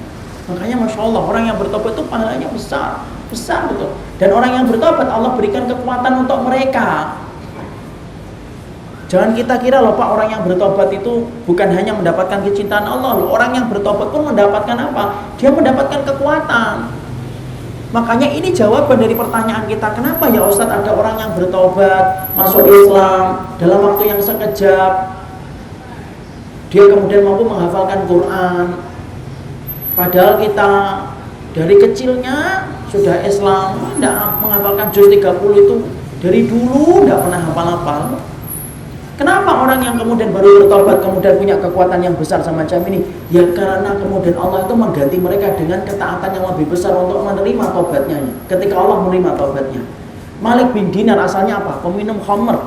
Makanya Masya Allah, orang yang bertobat itu pahalanya besar betul. Dan orang yang bertobat Allah berikan kekuatan untuk mereka. Jangan kita kira loh Pak, orang yang bertobat itu bukan hanya mendapatkan kecintaan Allah loh. Orang yang bertobat pun mendapatkan apa? Dia mendapatkan kekuatan. Makanya ini jawaban dari pertanyaan kita, kenapa ya Ustadz ada orang yang bertobat, masuk Islam dalam waktu yang sekejap, dia kemudian mampu menghafalkan Quran, padahal kita dari kecilnya sudah Islam, tidak menghafalkan juz 30 itu dari dulu tidak pernah hafal-hafal. Kenapa orang yang kemudian baru bertobat kemudian punya kekuatan yang besar semacam ini? Ya karena kemudian Allah itu mengganti mereka dengan ketaatan yang lebih besar untuk menerima tobatnya. Ketika Allah menerima tobatnya, Malik bin Dinar asalnya apa? Peminum khamr.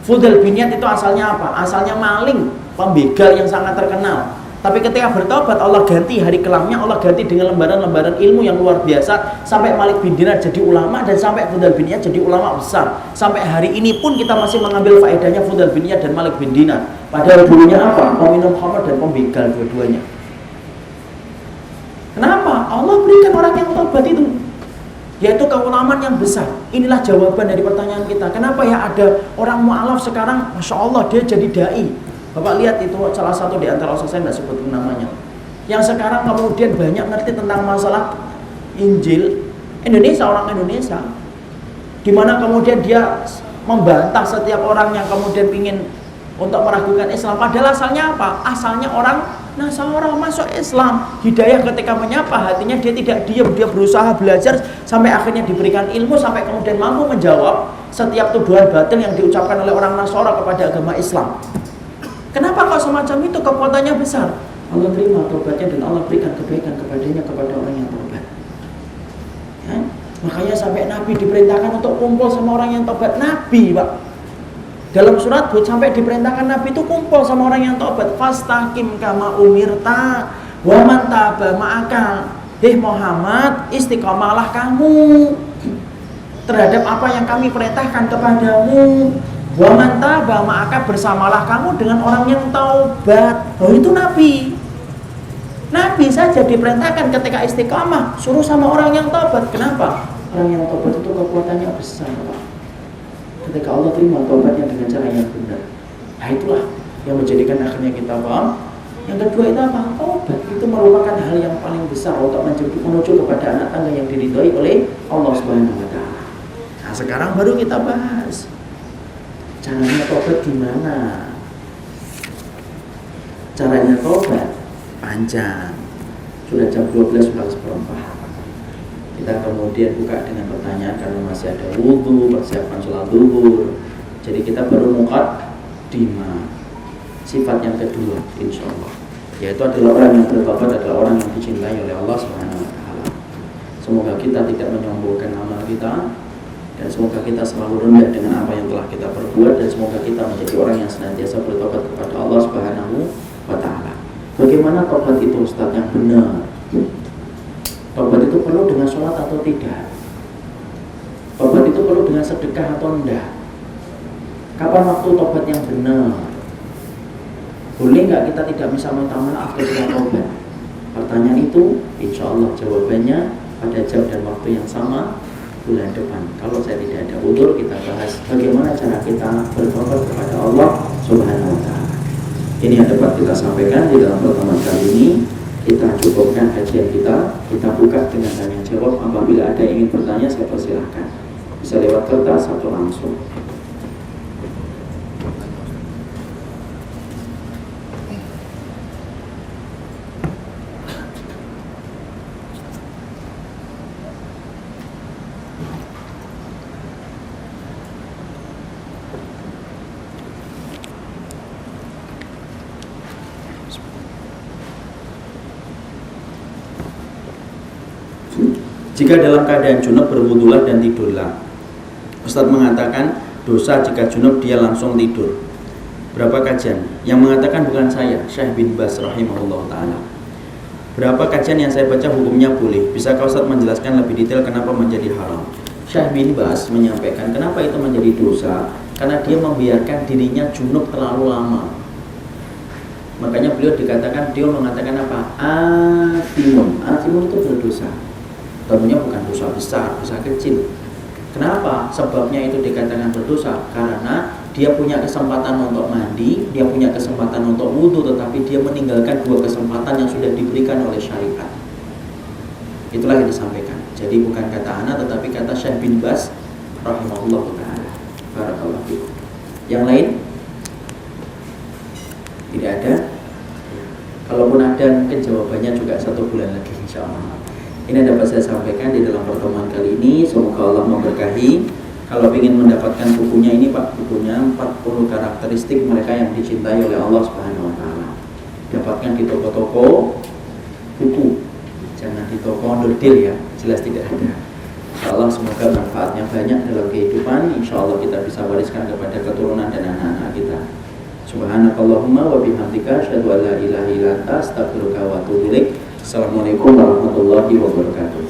Fudail bin Iyad itu asalnya apa? Asalnya maling, pembegal yang sangat terkenal. Tapi ketika bertobat Allah ganti hari kelamnya, Allah ganti dengan lembaran-lembaran ilmu yang luar biasa, sampai Malik bin Dinar jadi ulama dan sampai Fudail bin Iyad jadi ulama besar. Sampai hari ini pun kita masih mengambil faedahnya Fudail bin Iyad dan Malik bin Dinar. Padahal dulunya apa? Peminum khamr dan pembegal dua-duanya. Kenapa? Kenapa? Allah berikan orang yang tobat itu, yaitu keutamaan yang besar. Inilah jawaban dari pertanyaan kita. Kenapa ya ada orang mu'alaf sekarang, Masya Allah dia jadi da'i. Bapak lihat itu salah satu di antara ustaz, saya nggak sebut namanya, yang sekarang kemudian banyak ngerti tentang masalah Injil. Indonesia, orang Indonesia, dimana kemudian dia membantah setiap orang yang kemudian ingin untuk meragukan Islam. Padahal asalnya apa? Asalnya orang Nasara masuk Islam. Hidayah ketika menyapa hatinya, dia tidak diam, dia berusaha belajar sampai akhirnya diberikan ilmu, sampai kemudian mampu menjawab setiap tuduhan batil yang diucapkan oleh orang Nasara kepada agama Islam. Kenapa kok semacam itu? Kekuatannya besar. Allah terima tobatnya dan Allah berikan kebaikan kepadanya, kepada orang yang tobat. Ya? Makanya sampai Nabi diperintahkan untuk kumpul sama orang yang tobat. Nabi, Pak, dalam surat Hud sampai diperintahkan Nabi itu kumpul sama orang yang tobat. Fastaqim kama umirta wa man taba ma'aka. Muhammad, istiqamalah kamu terhadap apa yang kami perintahkan kepadamu. Wa man taba ma'aka, bersamalah kamu dengan orang yang taubat. Oh, itu Nabi. Nabi saja diperintahkan ketika istiqamah suruh sama orang yang taubat. Kenapa? Orang yang taubat itu kekuatannya besar, Pak. Ketika Allah terima taubatnya dengan cara yang benar. Nah, itulah yang menjadikan akhirnya kita paham. Yang kedua itu apa? Taubat itu merupakan hal yang paling besar untuk menuju kepada anak tangga yang diridhoi oleh Allah Subhanahu wa taala. Nah, sekarang baru kita bahas caranya taubat gimana. Caranya taubat panjang. Sudah jam 12 seperempat. Kita kemudian buka dengan pertanyaan karena masih ada wudhu, persiapan sholat zuhur. Jadi kita baru muqaddimah. Sifat yang kedua, insya Allah, yaitu adalah orang yang bertobat adalah orang yang dicintai oleh Allah Subhanahu wa taala. Semoga kita tidak menyombongkan amal kita, dan semoga kita selalu rendah dengan apa yang telah kita perbuat, dan semoga kita menjadi orang yang senantiasa bertobat kepada Allah Subhanahu wa taala. Bagaimana tobat itu, Ustaz, yang benar? Tobat itu perlu dengan sholat atau tidak? Tobat itu perlu dengan sedekah atau enggak? Kapan waktu tobat yang benar? Boleh nggak kita tidak bisa minta maaf ketika tobat? Pertanyaan itu insya Allah jawabannya pada jam dan waktu yang sama bulan depan. Kalau saya tidak ada udzur, kita bahas bagaimana cara kita bertobat kepada Allah Subhanahu wa taala. Ini yang dapat kita sampaikan di dalam pertemuan kali ini. Kita cukupkan kajian kita buka dengan tanya jawab. Apabila ada yang ingin bertanya, saya persilahkan. Bisa lewat kertas atau langsung. Jika dalam keadaan junub berwudulah dan tidurlah. Ustadz mengatakan dosa jika junub dia langsung tidur. Berapa kajian? Yang mengatakan bukan saya, Syekh bin Baz rahimahullah ta'ala. Berapa kajian yang saya baca hukumnya boleh. Bisakah Ustadz menjelaskan lebih detail kenapa menjadi haram? Syekh bin Baz menyampaikan kenapa itu menjadi dosa, karena dia membiarkan dirinya junub terlalu lama. Makanya beliau mengatakan apa? Atimun itu berdosa. Tentunya bukan dosa besar, dosa kecil. Kenapa? Sebabnya itu dikatakan berdosa karena dia punya kesempatan untuk mandi, dia punya kesempatan untuk wudhu, tetapi dia meninggalkan dua kesempatan yang sudah diberikan oleh syariat. Itulah yang disampaikan. Jadi bukan kata ana, tetapi kata Syekh bin Baz rahimahullah ta'ala. Barakallahu fikum. Yang lain? Tidak ada. Kalaupun ada, mungkin jawabannya juga 1 bulan lagi insyaallah. Ini dapat saya sampaikan di dalam pertemuan kali ini. Semoga Allah memberkahi. Kalau ingin mendapatkan bukunya ini, Pak, bukunya 40 karakteristik mereka yang dicintai oleh Allah Subhanahu wa taala. Dapatkan di toko-toko buku. Jangan di toko onderdil ya, jelas tidak ada. Insyaallah semoga manfaatnya banyak dalam kehidupan. Insyaallah kita bisa wariskan kepada keturunan dan anak-anak kita. Subhanakallahumma wa bihamdika asyhadu an la ilaha illa anta astaghfiruka wa atubu ilaik. Assalamualaikum warahmatullahi wabarakatuh.